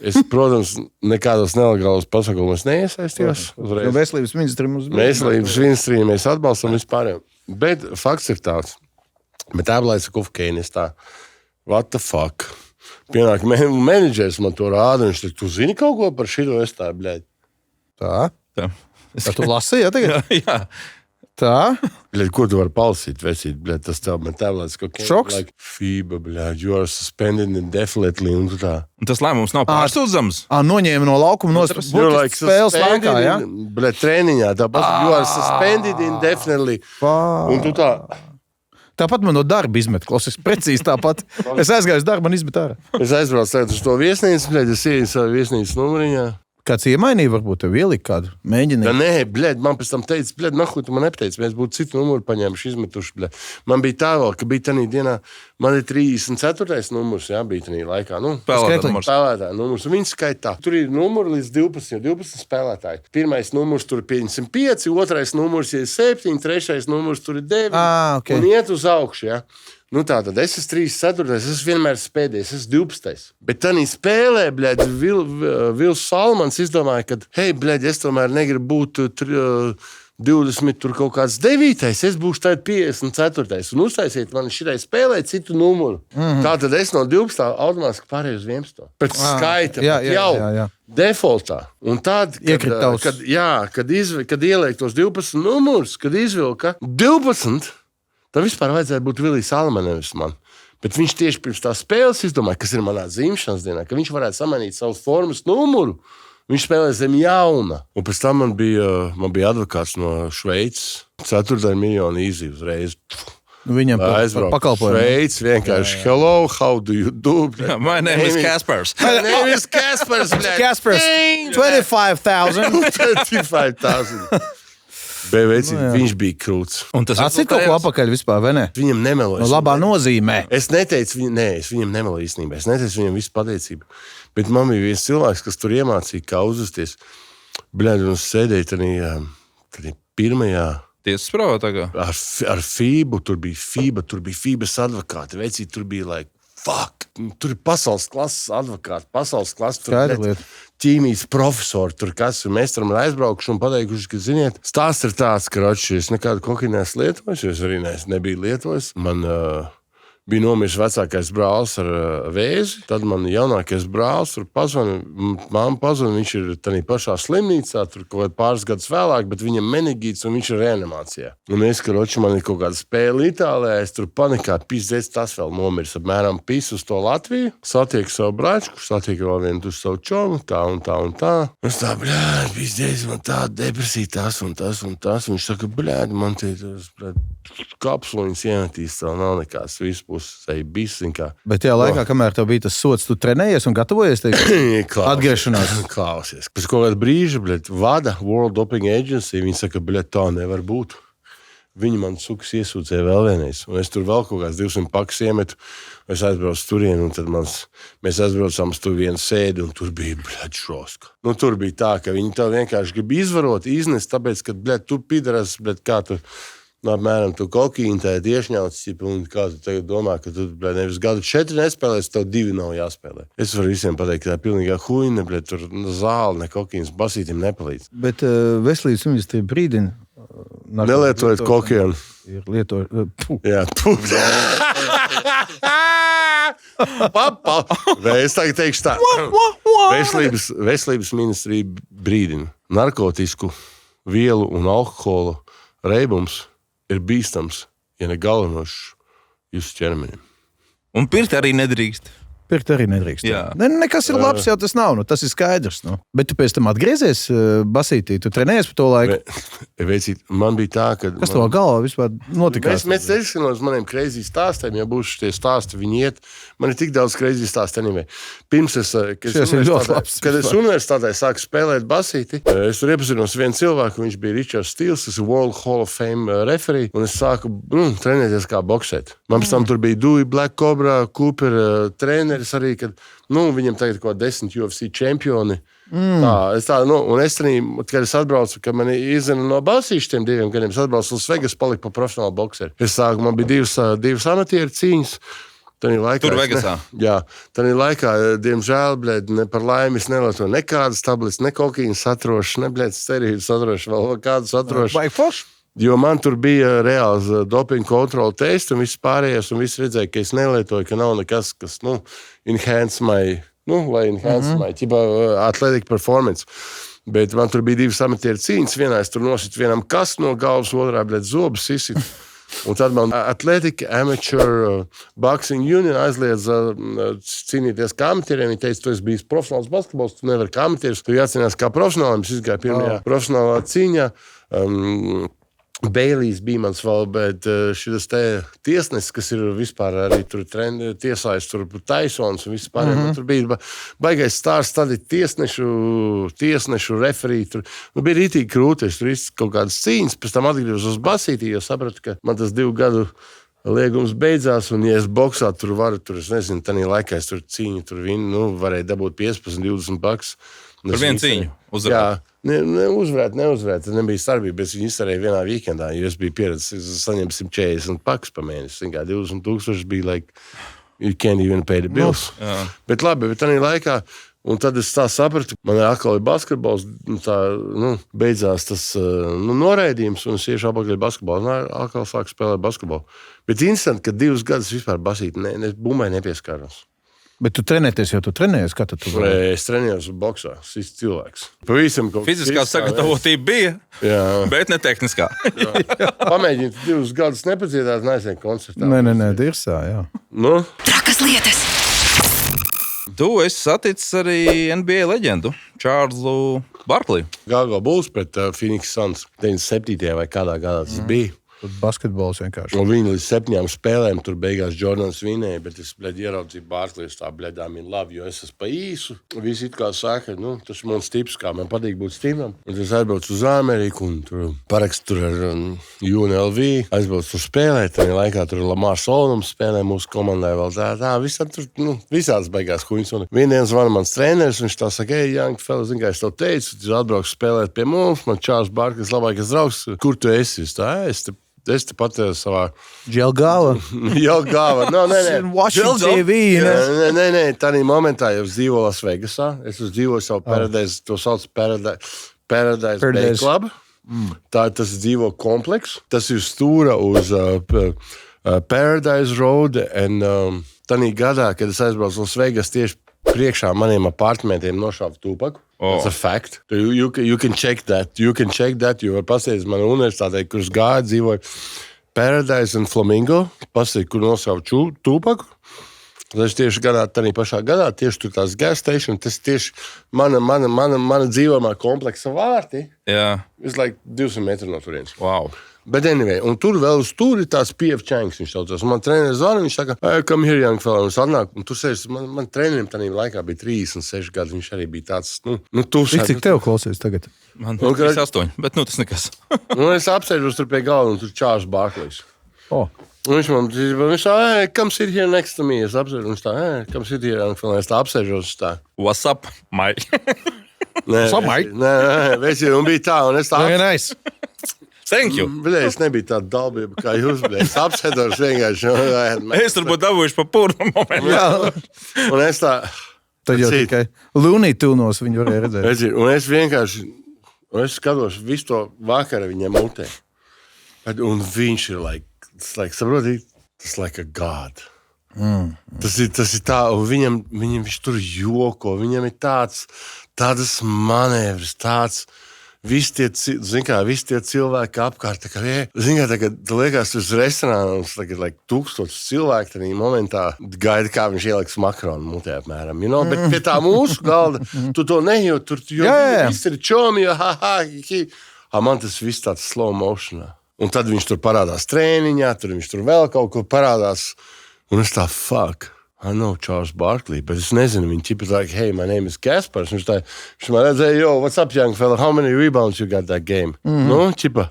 Speaker 2: Es, protams, nekādos nelegālos pasākumos neiesaistījos.
Speaker 4: Veselības ministri mums bija.
Speaker 2: Veselības ministri mēs atbalstam vispār. Bet fakts ir tāds. Metabolites of cocaine, es tā, what the fuck? Pienāk menedžers man to rāda, un viņš teica, tu zini kaut ko par šito, es tā, bļēd.
Speaker 4: Tā?
Speaker 3: Tā.
Speaker 4: Tu lasi, ja tagad?
Speaker 3: Jā.
Speaker 4: Tā?
Speaker 2: Bļēd, ko tu vari palasīt, vecīt, bļēd, tas tev metabolites of cocaine.
Speaker 4: Šoks?
Speaker 2: Like, FIBA, bļēd, you are suspended indefinitely, un tu tā.
Speaker 3: Un tas lēmums nav pārsūdzams?
Speaker 4: Noņēma no laukuma spēles laikā, ja?
Speaker 2: Bļēd, trēniņā, tāpat, you are suspended indefinitely, un tu tā.
Speaker 4: Tāpat man no darba izmet, klausies, precīzi tāpat. Es aizgāju uz darbu, man izmet ārā.
Speaker 2: Es aizbraucu tagad uz to viesnīcu, bļēd, es ieju savu viesnīcas numuriņā.
Speaker 4: Kāds iemainīja, varbūt tev ielika kādu mēģinājumu?
Speaker 2: Nē, bļēd, man pēc tam teica, bļēd, nahuj, tu man nepateici, mēs būtu citu numuru paņēmuši, izmetuši, bļēd. Man bija tā vēl, ka bija tanī dienā, man ir 34. numurs, jā, bija tanī laikā, spēlētāja numurs, un viņi skaitā. Tur ir numuri līdz 12 spēlētāji. Pirmais numurs tur ir 505, otrais numurs ir 7, trešais numurs tur ir 9,
Speaker 4: okay.
Speaker 2: Un iet uz augšu, jā. Nu tā tad es esmu 34, es esmu vienmēr spēdējis, es esmu 12. Bet tanī spēlē, bļēd, Vils Salmans izdomāja, ka, hei, bļēd, es tomēr negribu būt 20, tur kaut kāds 9. Es būšu tagad 54. Un uztaisiet man šitai spēlē citu numuru. Tā tad es no 12. automātiski pārēju uz 11. Pēc skaita,
Speaker 4: jā.
Speaker 2: Defaultā. Un tad, kad ieliek tos 12 numurus, kad izvilka 12, tad vispār vajadzēja būt Vilijs Salmanevis man. Bet viņš tieši pirms tā spēles izdomāja, kas ir manā dzimšanas dienā, ka viņš varētu samainīt savus formas numuru. Viņš spēlēja zem jauna. Un pēc tam man bija advokāts no Šveices. 4 miljonu īzi uzreiz.
Speaker 4: Viņam pakalpojumu.
Speaker 2: Šveic vienkārši, hello, how do you do?
Speaker 3: My name is Kaspars.
Speaker 2: My name is Kaspars, bļēd.
Speaker 4: Kaspars, 25,000.
Speaker 2: 25,000. Viņš bija krūts.
Speaker 4: Atcīt kaut ko apakaļ vispār, vai ne?
Speaker 2: Viņam nemeloju.
Speaker 4: No labā nozīmē.
Speaker 2: Es neteicu, es viņam nemeloju īstenībā. Es neteicu viņam visu pateicību. Bet man bija viens cilvēks, kas tur iemācīja, kā uzvesties. Bļēd, un es sēdēju tādā pirmajā...
Speaker 3: Tiesas prāvā tagad?
Speaker 2: Ar FIBU, tur bija FIBAs advokāti. Vecīt, tur bija like, fuck, tur ir pasaules klases advokāti, pasaules klases. Tur ķīmijas profesori, tur kas ir mēs tam aizbraukuši un pateikuši, ka, ziniet, stāsts ir tāds, ka es nekādu kokaīnu neesmu lietojis, es arī nebiju lietojis. Man bija nomiris vecākais brālis ar vēzi, tad man jaunākais brālis tur pazvana, mamma pazvana, viņš ir tādā pašā slimnīcā, tur kaut pāris gadus vēlāk, bet viņam meningīts un viņš ir reanimācijā. Un es, man ir kaut kāda spēle Itālijā, es tur panikā, pizdēs, tas vēl nomiris, apmēram pis uz to Latviju, satieku savu brāčku, satieku vēl vienu tur savu čomu, tā un tā un tā. Es tā, bļēd, pizdēs, man tā depresija, tas un tas un tas. Viņš saka, bļēd, man tie kapsuliņas iemetīs, tā nav nekāds vispār. Bet
Speaker 4: tajā laikā, kamēr tev bija tas sots, tu trenējies un gatavojies atgriešanās?
Speaker 2: Klausies. Pēc kaut kāda brīža, vada World Doping Agency, viņi saka, tā nevar būt. Viņi man sukas iesūdzēja vēl vienreiz. Un es tur vēl kaut kāds 200 pakas iemetu. Es aizbraucu turien, un tad mēs aizbraucām uz tu vienu sēdi, un tur bija, šoska. Nu, tur bija tā, ka viņi tev vienkārši grib izvarot, iznest, tāpēc, ka, tu pidaras, kā tu... apmēram tu kokaīnu tā iešņauts, un kā tu tagad domā, ka tu nevis gadu 4 nespēlēs, tev 2 nav jāspēlē. Es varu visiem pateikt, ka tā ir pilnīgā huīna, tur zāle, ne kokaīns basītim nepalīdz.
Speaker 4: Bet veselības ministrija brīdina.
Speaker 2: Nelietojiet kokaīnu.
Speaker 4: Ir lietojot.
Speaker 2: Jā, Vai es tagad teikšu tā. Veselības ministrija brīdina. Narkotisku vielu un alkohola reibums ir bīstams, ja ne galvenošs jūsu ķermenim.
Speaker 3: Un pirkt arī nedrīkst.
Speaker 4: Pirkt arī nedrīkst.
Speaker 3: Jā.
Speaker 4: Nekas ir labs, jau tas nav. Tas ir skaidrs. Bet tu pēc tam atgriezies basītī. Tu trenējies par to laiku.
Speaker 2: Veicīt, man bija tā, ka...
Speaker 4: Kas to galvā vispār notikās?
Speaker 2: Mēs teiksim uz maniem crazy stāstiem, ja būs tie stāsti, viņi iet. Man ir tik daudz crazy stāstu anyway. Pirms kad es universitātē sāku spēlēt basīti, es tur iepazinos vienu cilvēku, viņš bija Richards Steels, tas ir World Hall of Fame referee, un es sāku trenēties kā boksēt. Man pēc tam tur bija Dewey, Black Cobra, Cooper, treneris arī, kad viņam tagad kaut 10 UFC čempioni. Un kad es atbraucu, kad mani izzina no basīšu tiem 2 gadiem, es atbraucu Las Vegas, paliku par profesionālu bokseru. Man bija divas amatieru cīņas.
Speaker 3: Tur Vegasā.
Speaker 2: Jā, tādā laikā, diemžēl, ne par laimi es nelietoju nekādas tablets, ne kokaīnu satrošu, ne steroīdu satrošu, vēl kādu satrošu.
Speaker 4: Vai forši?
Speaker 2: Jo man tur bija reāls dopinga kontrola tests, un viss pārējais, un viss redzēja, ka es nelietoju, ka nav nekas, kas, enhance my athletic performance. Bet man tur bija 2 amatieru cīņas, vienā es tur nositu vienam kastu no galvas, otrā, zobus izsitu. Un tad man Athletic Amateur Boxing Union aizliedz cīnīties kā amatieriem. Viņi teica, tu esi bijis profesionāls basketbols, tu nevari kā amatieris, tu jācīnās kā profesionālim. Es izgāju pirmajā profesionālā cīņā. Baileys bija mans vēl, bet šis tiesnesis, kas ir vispār arī tur tiesājis, tur Tysons un vispār, tur bija baigais stāsts, tad tiesnešu referī, tur bija rītīgi krūti, es tur kaut kādas cīņas, pēc tam atgriezos uz basītī, jo sapratu, ka man tas 2 gadu liegums beidzās, un ja es boksā tur varu, es nezinu, tanī laikā es tur cīņu, tur varēja dabūt 15-20 bucks.
Speaker 3: Par vienu cīņu uzvarēt.
Speaker 2: Jā, neuzvarēt, tas nebija starpība, bet viņi izsarēja vienā weekendā, jo es biju pieredzis, es saņēmu 140 pakas pa mēnesi, 20,000 bija you can't even pay the bills. Bet labi, bet tanī laikā, un tad es tā sapratu, man atkal ir basketbols, beidzās tas noraidījums, un es iešu apakaļ basketbolu, un atkal sāku spēlēt basketbolu. Bet instanti, kad 2 gadus vispār basīt, bumbai nepieskāros.
Speaker 4: Bet tu trenēties, jo tu trenējies, kā tu
Speaker 2: Es trenējos boksā, es cilvēks. Pavisam kaut
Speaker 3: fiziskā sagatavotība bija, bet ne tehniskā.
Speaker 2: Pamēģināt 2 gadus nepadziedāt, neaizvien koncertā.
Speaker 4: Nē, dirsā, jā.
Speaker 1: Trakas lietas.
Speaker 3: Tu esi saticis arī NBA leģendu, Čārlzu Barkliju.
Speaker 2: Chicago Bulls pret Phoenix Suns 97. vai kādā gadā tas bija.
Speaker 4: Basketbols vienkārši.
Speaker 2: Un viņi līdz 7 spēlēm tur beigās Jordans vinēja, bet es, ieraudzīju Barkliju, I'm in love, jo es esmu pa īsu. Visi it kā saka, tas ir mans tips, kā man patīk būt stimam. Un es aizbraucu uz Ameriku un tur parakstu tur ar UNLV, aizbraucu tur spēlēt, tajā laikā tur Lamārs Solnums spēlē mūsu komandai vēl tā, visam tur, visādas beigās huņas. Un vieniem zvana mans treneris, viņš tā saka, young fella, zin, kā es tev teicu, tu atbrauks spēlēt pie mums, man Čārls Barklis labākais draugs, kur tu esi? Es te pat savā...
Speaker 4: Jelgava?
Speaker 2: Jelgava. Nē.
Speaker 4: Washington TV, ne?
Speaker 2: Nē. Tādā momentā jau es dzīvoju Las Vegasā. Es dzīvoju savu Paradise, to sauc Paradise Bay Club. Tas dzīvo kompleks. Tas ir stūra uz Paradise Road. Tādā gadā, kad es aizbraucu Las Vegas, tieši priekšā maniem apartamentiem nošāva Tupaku. That's a fact. You can check that. Jo var pasēdz mana universitātē, kuras gāja, dzīvoja Paradise un Flamingo. Pasēdz, kur nosauc Tupaku. Tas tieši tādā pašā gadā, tieši tur tās gas station, tas tieši mana dzīvojamā kompleksa vārti.
Speaker 3: Jā.
Speaker 2: It's like 200 metri no turienes.
Speaker 3: Wow.
Speaker 2: Bet anyway, un tur vēl uz turi tās P.F. Changs, viņš saucās. Man treneris zvana, viņš saka, come here, young fella, un es atnāku, un tur sēž, man trenerim tādā laikā bija 36 gadi, viņš arī bija tāds,
Speaker 4: Cik tev klausies tagad?
Speaker 3: Man 38, bet tas nekas.
Speaker 2: Es apsēžos tur pie galda, un tur Čārls Barklijs. Un viņš tā, come sit here next to me, es apsēžos, un viņš tā, come sit here, young fella, es tā apsēžos, tā.
Speaker 3: What's up, Mike?
Speaker 2: Nē, un bija tā, un es tā
Speaker 4: Nice.
Speaker 3: Thank you.
Speaker 2: Es nebija tāda dalbība, kā jūs, es apsēdos vienkārši.
Speaker 3: Es turbūt dabūjuši pa purnu momentu.
Speaker 2: Un es tā...
Speaker 4: Tad jau tikai Looney Tunes viņu varēja redzēt.
Speaker 2: Un es vienkārši, es skatos visu to vakaru viņam mutē. Un viņš ir saproti, tas like a god. Tas ir tā, un viņam viņš tur joko, viņam ir tādas manevras, visi tie cilvēki apkārt, tā kā, tagad liekas, uz restorānu, tagad, 1000 cilvēki tajā momentā gaida, kā viņš ieliks makaronu mutē, apmēram, bet pie tā mūsu galda, tu to nejūt, jo viss ir čomi, man tas viss tāds slow motionā. Un tad viņš tur parādās trēniņā, viņš tur vēl kaut ko parādās, un es tā, fuck. I know Charles Barkley, bet es nezinu, viņa ķipa like, hey, my name is Kaspars. Viņš man redzēja, yo, what's up, young fella, how many rebounds you got that game? Nu, ķipa,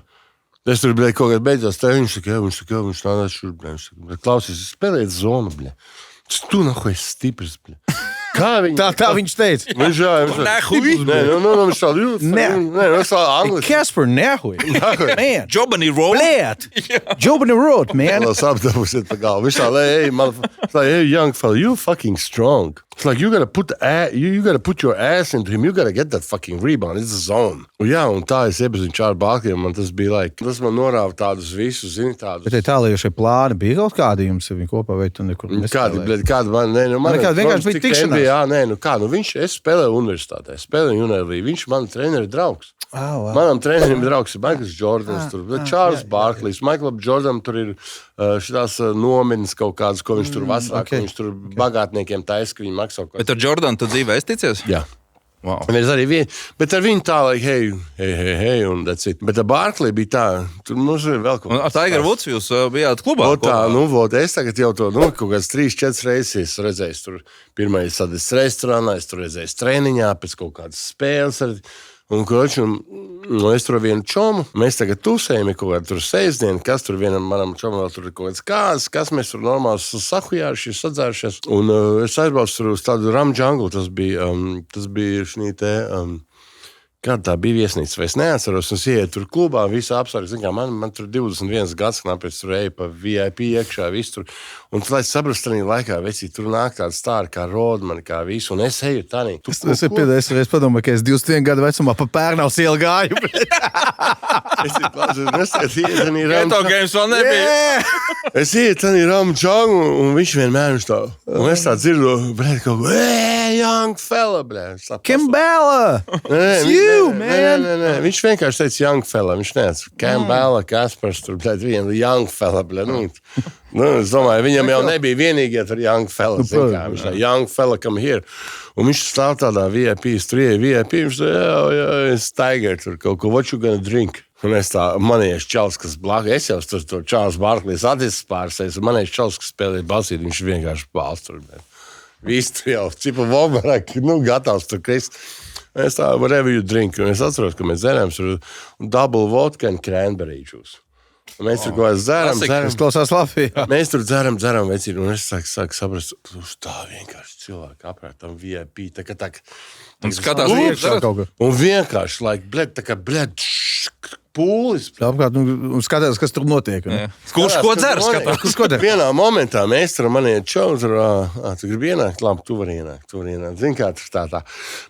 Speaker 2: es tur, bļē, kaut kā beidzās, tā viņš nādā šur, bļē, klausies, spēlēt zonu, bļē. Tu nahuj stiprs, bļē. Kā viņi?
Speaker 4: Tā viņš teica.
Speaker 2: Viņš tā angliski.
Speaker 4: Kasper, nehuj. Man.
Speaker 3: Jobani Road.
Speaker 4: Blēt. Jobani Road, man.
Speaker 2: Viņš apdabusiet pa galvu. Viņš tā, hey, young fella, you fucking strong. It's like, you gotta put your ass into him. You gotta get that fucking rebound. It's a zone. Un tā es iepazinu Čāru Barkliju, man tas bija tas man norāva tādus visus, tādus.
Speaker 4: Bet tālējošie plāni bija kaut kādi jums, viņi kopā vai tu nekur nespēlēji?
Speaker 2: Kādi man, man
Speaker 4: vienkārši bija tikšanās.
Speaker 2: Es spēlēju universitātē, spēlēju UNLV, viņš man treneri draugs.
Speaker 4: Wow.
Speaker 2: Manam trenerim draugs ir Michaels Jordans, Čārls Barklijs, Michaelam Jordanam tur ir šitās nometnes kaut kādas, ko viņš tur vasarā, ko viņš tur bagātniekiem taisa, ka viņi maksā kaut kāds.
Speaker 3: Bet ar Jordanu tu dzīvē ticies?
Speaker 2: Jā.
Speaker 3: Wow.
Speaker 2: Bet ar viņu tā, hey, un that's it. Bet ar Barkliju bija tā, tur mums ir vēl kaut kas.
Speaker 3: Ar Tiger Woods jūs bijāt klubā?
Speaker 2: Es tagad jau to, kaut kāds 3-4 reizes redzējis tur. Pirmais sadis restorānā, es tur redzējis treniņā, pēc kaut kādas spēles ar... Un es tur vienu čomu, mēs tagad tusējam, kaut kādā tur sēsdienu, kas tur vienam manam čomam vēl tur ir kaut kāds kas mēs tur normāli sahujājušies, sadzērušies. Un es aizbraucu tur uz tādu Ram Jungle, tas bija šī te... Kāda tā bija viesnīca, vai es neatceros, un es ieeju tur klubā, visu apsargu, man tur 21 gads, kāpēc tur eju pa VIP iekšā, visu tur, un lai saprastu tādā laikā, veci, tur nāk tāda stāra kā Rodmani, kā visu, un es eju tādā.
Speaker 4: Es pēdējais padomāju, ka es 21 gadu vecumā pa Pērnavas ielu gāju.
Speaker 2: Es ieju tādā Ram Jungle, un viņš vienmēr tā, un es tā dzirdu, blēd, kaut ko, young fella, blēd.
Speaker 4: Kimbella!
Speaker 2: Nē. Viņš vienkārši teica young fella. Viņš neatcer. Campbella, Kaspars, tur blēd vienu young fella. Es domāju, viņam jau nebija vienīgie tur young fella. Viņš tā, young fella, come here. Un viņš stāv tādā VIP, viņš tā, it's Tiger, tur kaut ko, what you gonna drink? Un es tā, manējais čals, kas blāk, es jau tur Čārls Barklijs attiecas pārsēs, un manējais čals, kas spēlēja basīt, viņš vienkārši balst tur. Viss tur jau, cipa vomarāk, gatavs tur krist. Es tā, whatever you drink. Un es atceros, ka mēs dzērām double vodka and cranberry juice. Un mēs tur kaut dzēram.
Speaker 4: Tas klausās labi.
Speaker 2: Mēs tur dzēram, vecīt. Un es sāku saprast, tā vienkārši cilvēki aprētam VIP.
Speaker 3: Un skatās
Speaker 2: un vienkārši, pūlis.
Speaker 4: Apkārt, un skatās, kas tur notiek.
Speaker 3: Kurš ko dzer? Skatās.
Speaker 2: Vienā momentā mēs tur maniet čau, tu gribi ienākt, labi, tu vari ienākt. Zini, kā tā.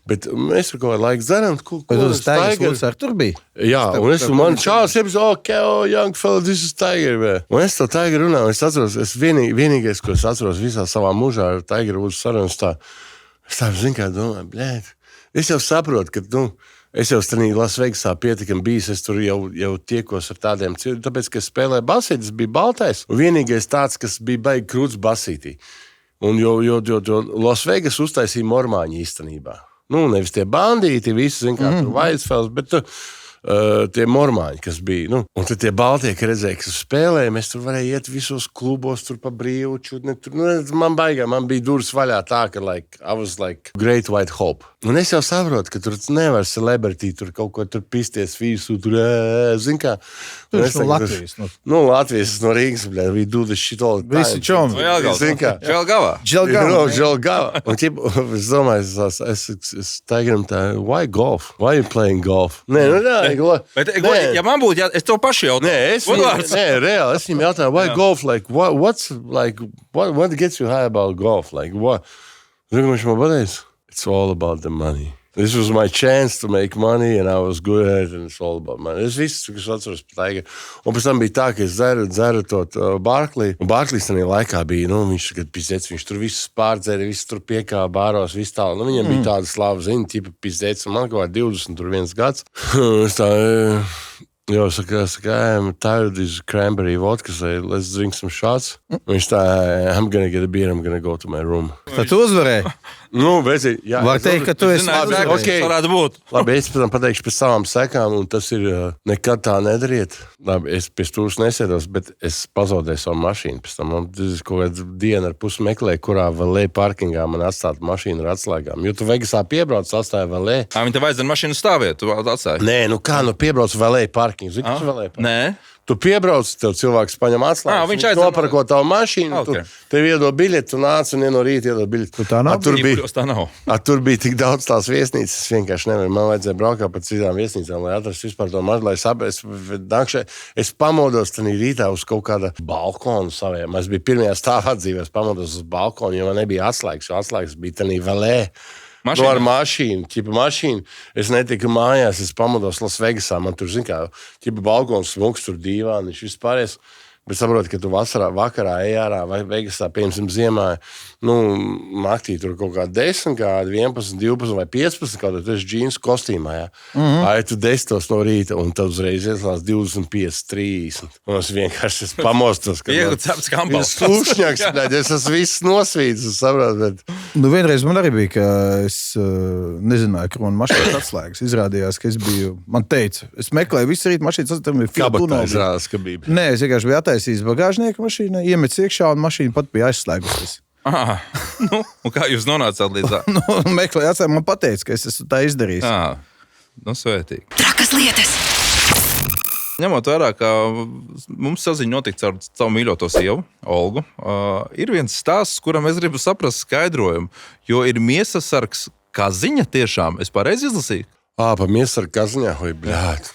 Speaker 2: Bet mēs tur kaut kādu laiku dzeram.
Speaker 4: Bet uz Tigers ar tur bija?
Speaker 2: Jā, un man Čārls jebs, young fella, this is Tiger. Un es to Tiger runāju, es atceros, vienīgais, ko es atceros visā savā mūžā ar Tiger Woods sarunas tā, es tā, zini, kā domāju, blēd, es jau saprotu, ka, es jau strādāju Lasvegasā pietiekami bijis, es tur jau tiekos ar tādiem cilvēkiem, tāpēc, ka spēlēju basīti, tas bija baltais, un vienīgais tāds, kas bija baigi krūts basītī. Un jo Lasvegas uztaisīja mormāņi īstenībā. Nevis tie bandīti, visi, zin kā, tur Vaitsfels, bet tie mormāņi, kas bija. Un tad tie baltieki redzēja, kas spēlēja, mēs tur varēja iet visos klubos, tur pa brīvuču. Man bija durvis vaļā tā, ka I was like Great White Hope. Un es jau saprotu, ka tur nevar celebrity, tur kaut ko tur pisties visu, tur, zin kā.
Speaker 4: Tur no Latvijas.
Speaker 2: Latvijas, no Rīgas, we do this shit all the time.
Speaker 4: Visi čomi.
Speaker 3: Žēlgavā.
Speaker 2: Un es domāju, es Tigeram tā, why golf? Why you playing golf?
Speaker 3: Bet, ja man būtu, es to pašu jautāju.
Speaker 2: Reāli, es viņam jautāju, why golf? What gets you high about golf? Zinu, viņš man pateica, it's all about the money. This was my chance to make money, and I was good at it, and it's all about money. Es viss, kas atceros pat laikā. Un pēc tam bija tā, ka es dzeru to Barkley. Un Barkleys tajā laikā bija, viņš tur viss pārdzēra, viss tur piekā bāros, viss tā. Viņam bija tāda slava zina, tipa pizdēts, un man kaut kā 21 gads. Es tā... saka, I'm tired of this cranberry vodka, so let's drink some shots. Viņš tā, I'm gonna get a beer, I'm gonna go to my room.
Speaker 4: Tad tu uzvarēji.
Speaker 2: Beidzīgi, jā.
Speaker 4: Var teikt, ka tu esi
Speaker 3: varētu būt.
Speaker 2: Labi, es pēc tam pateikšu par savām sekām, un tas ir nekad tā nedariet. Labi, es pie stūras nesēdos, bet es pazaudēju savu mašīnu. Pēc tam man kaut kāda diena ar pusi meklēju, kurā valē parkingā man atstāt mašīnu ar atslēgām. Jo tu Vegasā piebrauc, atstāja valē.
Speaker 3: Viņi tev vajadzēja mašīnu stāvēt, tu atstāji?
Speaker 2: Nē, piebrauc valē parkingu. Zini, kas valē parkingu?
Speaker 3: Nē.
Speaker 2: Tu piebrauc, tev cilvēks paņem atslēgas.
Speaker 3: Viņš
Speaker 2: noparko tavu mašīnu, tev iedod biļeti, tu nāc un no rīta iedod biļeti.
Speaker 4: Tā nav?
Speaker 2: Tur bija tik daudz tās viesnīcas, es vienkārši nevaru. Man vajadzēja braukāt pa citām viesnīcām, lai atrastu vispār to mažu, lai es pamodos tanī rītā uz kaut kāda balkonu saviem. Es biju pirmajā stāvā dzīvē, es pamodos uz balkonu, jo man nebija atslēgas, jo atslēgas bija tanī valē. Ar mašīnu. Es netiku mājās, es pamodos Las Vegasā. Man tur, balkons smuks, tur dīvāni, vispārējais. Bet saprotu, ka tu vakarā ejārā vai Vegasā, piemēram, ziemā, naktī tur kaut kā 10, 11, 12 vai 15, kaut kā tu esi džīns kostīmā, jā. Ai, tu 10 no rīta, un tad uzreiz ieslās 25, 30. Un es vienkārši pamostos, ka slūšņāks, es esmu viss nosvīts, saprotu, bet...
Speaker 4: Vienreiz man arī bija, ka es nezināju, ka man mašīnas atslēgas izrādījās, ka es biju, man teica, es meklēju visu rīt mašīnas atslēgas,
Speaker 2: kabatā izrādās, ka bija.
Speaker 4: Nē, es vienkārši biju attaisījis bagāžnieka mašīnai, iemets iekšā un mašīna pat bija aizslēgusies.
Speaker 3: Un kā jūs nonācāt līdz tā?
Speaker 4: Meklēju atslēgu, man pateica, ka es esmu tā izdarījis.
Speaker 3: Svētīgi.
Speaker 1: Trakas lietas.
Speaker 3: Ņemot vērā, ka mums saziņa notika ar savu mīļoto sievu, Olgu, ir viens stāsts, kuram es gribu saprast skaidrojumu, jo ir miesasargs Kaziņa tiešām. Es pareizi izlasīju?
Speaker 2: Pa miesargu Kaziņā, bļāt.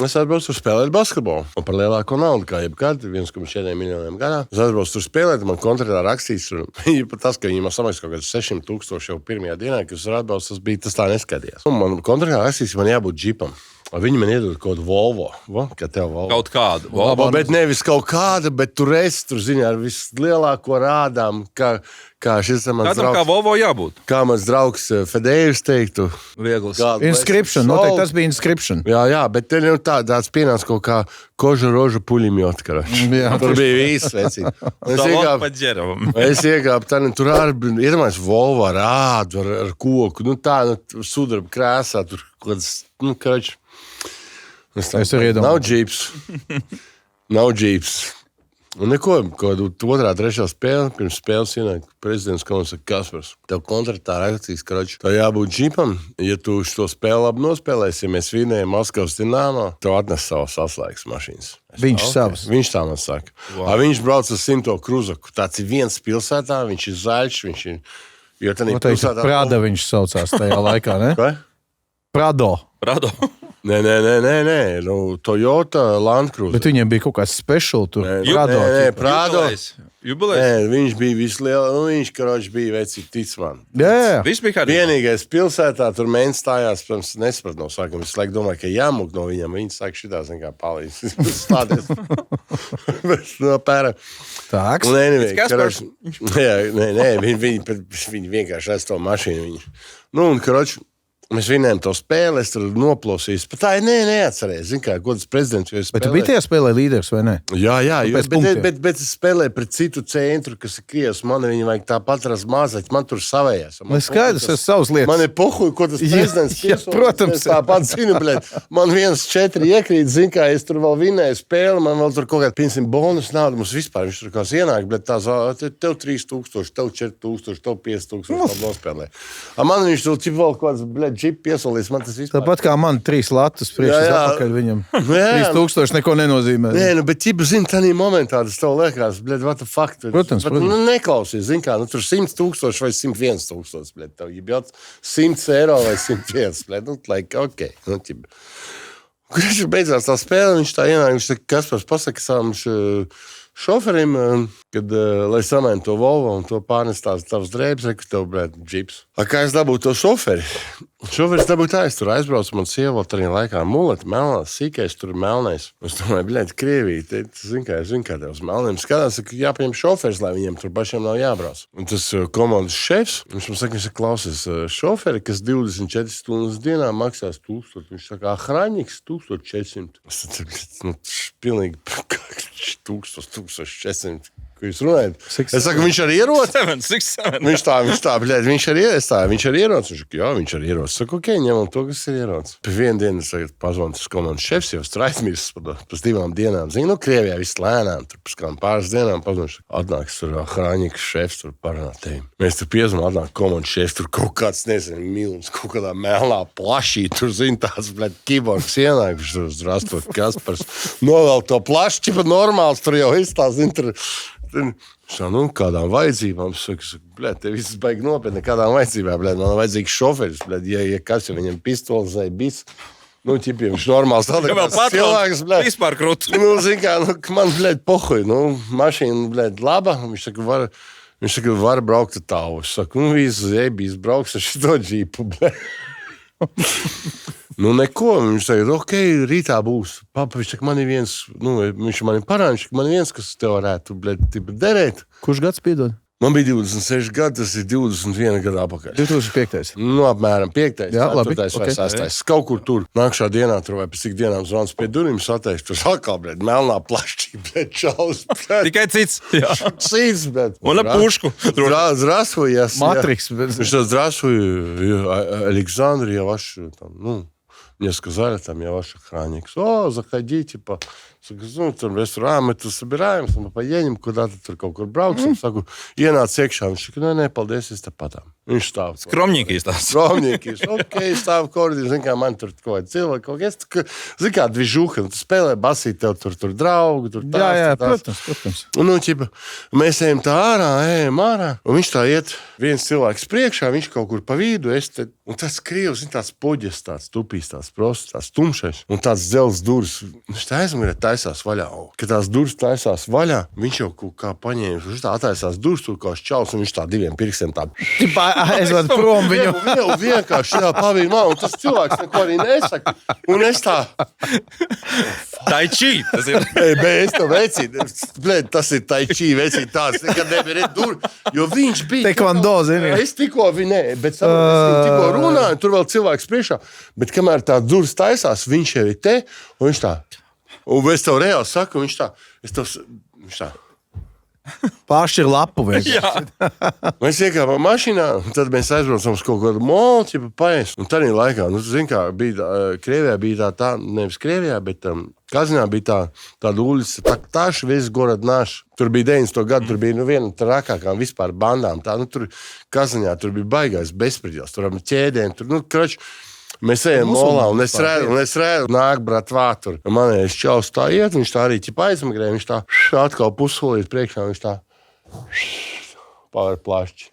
Speaker 2: Es atbraucu tur spēlēt basketbolu. Un par lielāko naudu, kā jebkad, 1,7 miljoniem gadā. Es atbraucu tur spēlēt, man kontraktā rakstīts. Tas, ka viņi man samaksā kaut kāds 600,000 jau pirmajā dienā, kad es atbraucu, tas tā neskatījās. Un man kontraktā rakstīts, man jābūt džipam. Viņi man iedod kaut kādu Volvo. Kā tev Volvo?
Speaker 3: Kaut kādu.
Speaker 2: Volvo, bet nevis kaut kādu, bet tur zini, ar vislielāko rādām, kā šis mans draugs.
Speaker 3: Kādam kā Volvo jābūt?
Speaker 2: Kā mans draugs Fedējus teiktu.
Speaker 3: Viegls.
Speaker 4: Inscription, noteikti tas bija Inscription.
Speaker 2: Jā, bet te jau tāds pienāca kaut kā koža roža puļimjot, tur bija viss vecīgi. Es iegāpu tā, tur arī iedomājies Volvo rādu ar koku, sudraba krēsā, tur kaut kāds,
Speaker 4: Es arī iedomājos.
Speaker 2: Nav džīps. Un neko, kaut otrā, trešā spēle, pirms spēles ienāk prezidents, kā man saka, Kaspars, tev kontraktā rakstīts, tev jābūt džipam, ja tu šo spēli labi nospēlēsi, ja mēs vinējam Maskavas Dinamo, tev atnes savas atslēgas mašīnas. Viņš tā man saka. Wow. Viņš brauc ar 100 kruzaku, tāds ir viens pilsētā, viņš ir zaļš, viņš ir...
Speaker 4: Prada viņš saucās tajā laikā, ne?
Speaker 2: Vai?
Speaker 4: Prado.
Speaker 2: Nē, Toyota Land Cruiser.
Speaker 4: Bet viņiem bija kaut kāds special tur.
Speaker 2: Prado.
Speaker 3: Jubilejs.
Speaker 2: Nē, viņš bija vislielākais, viņš bija vecīgi tic man.
Speaker 4: Jā.
Speaker 3: Viss bija kārtībā.
Speaker 2: Vienīgais pilsētā, tur mēģinājums stājās, protams, nesapratu no sākuma. Es laikam domāju, ka jāmūk no viņam. Viņi saka, šitās nekā palīdz. Stāties. Pēra.
Speaker 4: Tāks.
Speaker 2: Nē, viņi vienkārši aiz to mašīnu. Un, mēs vinējām to spēli, es tur noplosījos. Bet tā neatcerēju. Zini, kā gods prezidents, jo es spēlēju.
Speaker 4: Bet tu biji tajā spēlē līderis, vai ne?
Speaker 2: Jā, bet es spēlēju pret citu centru, kas ir Krievs. Man viņi vajag tāpat rast mazliet, man tur savējās.
Speaker 4: Man skaidrs, tas savas lietas.
Speaker 2: Man ir pohuj, ko tas prezidents
Speaker 4: piesauc. Protams.
Speaker 2: Es tāpat zinu, bļēt. Man 1-4 iekrīt, zini, kā es tur vēl vinēju spēli, man vēl tur kaut kādā, piemēram, bonus naudu mums vispār. Viņš tur kās ienāk, bļēt, tev 3,000, tev 4,000, tev 5,000 nospēlē. Man viņš tur vēl kaut kāds, bļēt, džip piesolīs, man tas vispār.
Speaker 4: Tāpat kā man 3 latus priekšas atpakaļ viņam. 3,000 neko nenozīmē.
Speaker 2: Nē, bet ķipa, zini, tādā momentā tas tev liekas, bļēt, what the fuck.
Speaker 4: Protams.
Speaker 2: Neklausies, zini kā, tur 100,000 vai 101,000, bļēt, tev jebjot 100 eiro vai 101, bļēt, ok. Kad viņš beidzās tā spēle, viņš tā ienāk, viņš saka, Kaspars pasaka savam šoferim, kad, lai samainu to Volvo un to pārnest tavas drēbes, ka tev, blēd, džips. Kā es dabūju to šoferi? Šoferis dabūju tā, es tur aizbraucu, man sieva arī laikā muleti, melnās, sīkais, tur melnais. Es domāju, blēd, Krievija, es zinu, kā tev uz melniem skatās, ka jāpaņem šoferis, lai viņiem tur pašiem nav jābrauc. Un tas komandas šefs, viņš man saka, klausies, šoferi, kas 24 stundas dienā maksās 1000, viņš saka, Hraņiks 1400. Es teicu, pilnīgi 1400. Ko jūs runājat? Es saku, viņš arī ierodas.
Speaker 3: 7.
Speaker 2: Viņš tā, bļēd, viņš arī ierodas. Viņš arī ierodas. Viņš saka, jā, viņš arī ierodas. Saku, ok, ņemam to, kas ir ierodas. Pēc vienu dienu es pazvanu tas komandas šefs, jau straizmīrs pēc 2 dienām. Zinu, Krievijā viss lēnām, tur pēc kādām pāris dienām pazvanu. Atnāks tur Hraņiks šefs, tur parunātējiem. Mēs tur piezvanām, atnāk komandas šefs, tur kaut kāds, nezinu, milns, kaut kādā melnā plašī, tur zina tāds, bļēd, kiborgs ienāk, viņš tur uzrastot Kaspars. Novēl to plaši, čipa normāls, tur jau izstās, zina, tur. Tā, kādām vajadzībām, es saku, blēd, te viss baigi nopietni, kādām vajadzībām, blēd, man vajadzīgs šoferis, blēd, ja kas, ja viņam pistols vai bis, ķipiem, viņš normāls tāds cilvēks, blēd.
Speaker 3: Vispār krūt.
Speaker 2: Zin kā, man, blēd, pohuj, mašīna, blēd, laba, viņš saka, var braukt ar tavu. Es saku, visu zēbīs brauks ar šito džīpu, blēd. Neko, viņš teica, ok, rītā būs. Papa, viņš saka, man ir viens, viņš man ir parāņš, man ir viens, kas tev varētu, derēt.
Speaker 4: Kurš gads piedod?
Speaker 2: Man bija 26 gadi, tas ir 21 gadu apakaļ.
Speaker 4: 2005.
Speaker 2: Apmēram 5.
Speaker 4: Jā, labi.
Speaker 2: 4. vai 6. Kaut kur tur. Nākšā dienā tur vai pēc cik dienām zvans pie durvīm sateiks. Tur atkal, blēd, melnā plašķī, blēd, čaus.
Speaker 3: Tikai cits. Jā.
Speaker 2: Cits, blēd.
Speaker 3: Un ar pušku.
Speaker 2: Здравствуй, я...
Speaker 4: Matriks.
Speaker 2: Здравствуй, Александр, я ваш, там, мне сказали, там, я ваш охранник. О, заходите, tur restorānā, mēs tur sabirājamies, un paieņem, kudāta tur kaut kur brauksim. Saku, ienāc iekšā, viņš saka, nē, paldies, es tepatām. Viņš stāv.
Speaker 3: Skromņīkīs tās.
Speaker 2: Skromņīkīs, ok, stāv koridī, zin kā, man tur kaut kādi cilvēki, kaut kas, zin kā, dvižuha, tu spēlē basīt, tev tur draugi, tur tās.
Speaker 4: Jā, protams.
Speaker 2: Un, ķipa, mēs ejam tā ejam ārā, un viņš tā iet, viens cilvēks priekšā, viņš kaut kur pa vidu, un tas krievs, tāds poģis, tāds tupīs, tāds prosts, tāds tumšais, un tāds dzels durs, viņš tā aizmirst, taisās vaļā. Kad tās durvis taisās vaļā, viņš jau kaut kā paņēmis, viņš tā attaisās durvis, tur kā šķaus, un viņš tā 2 pirkstiem tā.
Speaker 4: Aizved prom viņu.
Speaker 2: Viņu vienkārši tā pavīja, un tas cilvēks neko arī nesaka. Un es tā.
Speaker 3: Tai chi, tas ir.
Speaker 2: Es to vecīju. Blēd, tas ir tai chi vecīt tāds, nekad nebija durvis, jo viņš bija.
Speaker 4: Tekvando, zini.
Speaker 2: Es tikko bet es tikko runāju, tur vēl cilvēks priekšā, bet kamēr tā durvis taisās, viņš jau ir te, un viņš tā. Un es tev reāli saku, viņš tā.
Speaker 4: Pāršķir lapu vienkārši.
Speaker 3: Jā.
Speaker 2: Mēs iekāpām mašīnā, un tad mēs aizbraucām uz kaut kādu molu, ķipa paēst. Un tādā laikā, zin kā, Krievijā bija tā, nevis Krievijā, bet Kazinā bija tāda ulica, Taktaša, viss gorod naš. Tur bija 90. gadu, tur bija viena trakākām vispār bandām. Tur Kazinā, tur bija baigais bezspriedels, tur ar ķēdēm, tur, krač. Mēs ejam molā, un es redzu, nāk bratvā tur. Manējais čaus tā iet, viņš tā arī ķipa aizmagrē, viņš tā atkal pussolīt priekšā, viņš tā pār plašķi.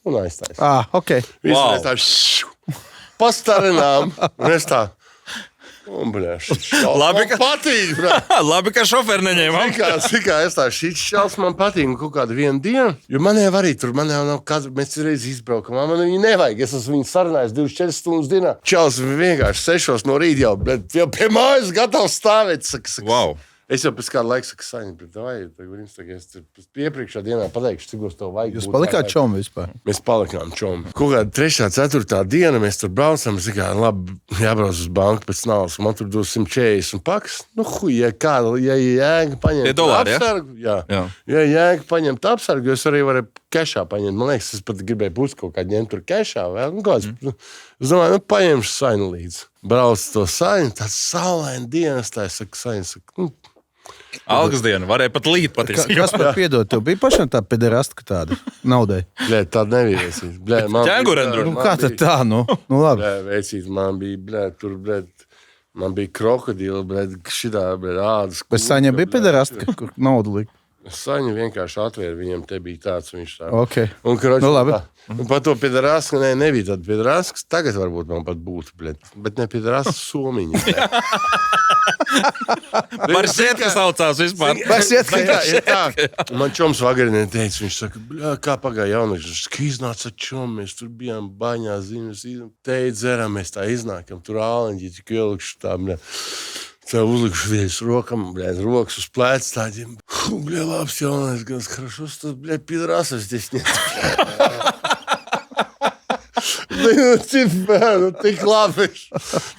Speaker 2: Un aiztais.
Speaker 4: Ok.
Speaker 2: Wow. Mēs tā pastarinām, un es tā. Un,
Speaker 3: Labi, ka
Speaker 2: patīk,
Speaker 3: Labi, ka šoferi neņēma.
Speaker 2: Kā es tā, šis šals man patīk kaut kādu vienu dienu, jo man jau arī tur, man jau nav kāds, mēs reiz izbraukam, man viņu nevajag, es esmu viņu sarunājis 24 stundas dienā. Čals vienkārši 6 no rīta jau pie mājas gatavs stāvēt, saka.
Speaker 3: Wow.
Speaker 2: Es jau pēc kāda laika saku, Saņi, bet es iepriekšā dienā pateikšu, cik uz tev vajag.
Speaker 4: Jūs palikāt čomi vispār?
Speaker 2: Mēs palikām čomi. Kaut kāda 3. 4. diena mēs tur braucam, es kā, labi, jābrauc uz banku pēc naudas, man tur dos 140 paks. Ja jēga paņemt apsargu, jā. Ja jēga paņemt apsargu, es arī varu kešā paņemt. Man liekas, es pat gribēju pusi kaut kā ņemt tur kešā. Es domāju, paņemšu Saņu līdzi. Brauc to Saņu, tāds saulaina dienas, tā es saku, Saņu, saku,
Speaker 3: Algas diena, varēja pat līt patiesībā.
Speaker 4: Kas par piedot, tev bija pašam tā pederastka tāda naudai?
Speaker 2: Blēd, tāda neviesīs.
Speaker 3: Ķēngurendru.
Speaker 4: Kā tad tā, labi.
Speaker 2: Blēd, veicīt, man bija, blēd, man bija krokodila, blēd, šitā, blēd, ādas.
Speaker 4: Bet Saņa bija pederastka, kur naudu lika?
Speaker 2: Saņu vienkārši atvēra, viņam te bija tāds, viņš tā.
Speaker 4: Okay.
Speaker 2: Un, karoči,
Speaker 4: Nu, labi.
Speaker 2: un par to piedarāsku, nebija tāda piedarāskas, tagad varbūt man pat būtu, bet ne piedarāskas Somiņa.
Speaker 3: Maršietka saucās vispār.
Speaker 2: Man čoms vagarinieki teica, viņš saka, kā pagāja jaunieks, viņš iznāca čom, mēs tur bijām baņā, te dzeram, mēs tā iznākam, tur āleņģi, tik ielikšu tā, Tev uzlikšu viens rokam, rokas uz plēc tādiem. Labs jaunais, gan хорошо, что, пидорасов здесь нет. Tik labi.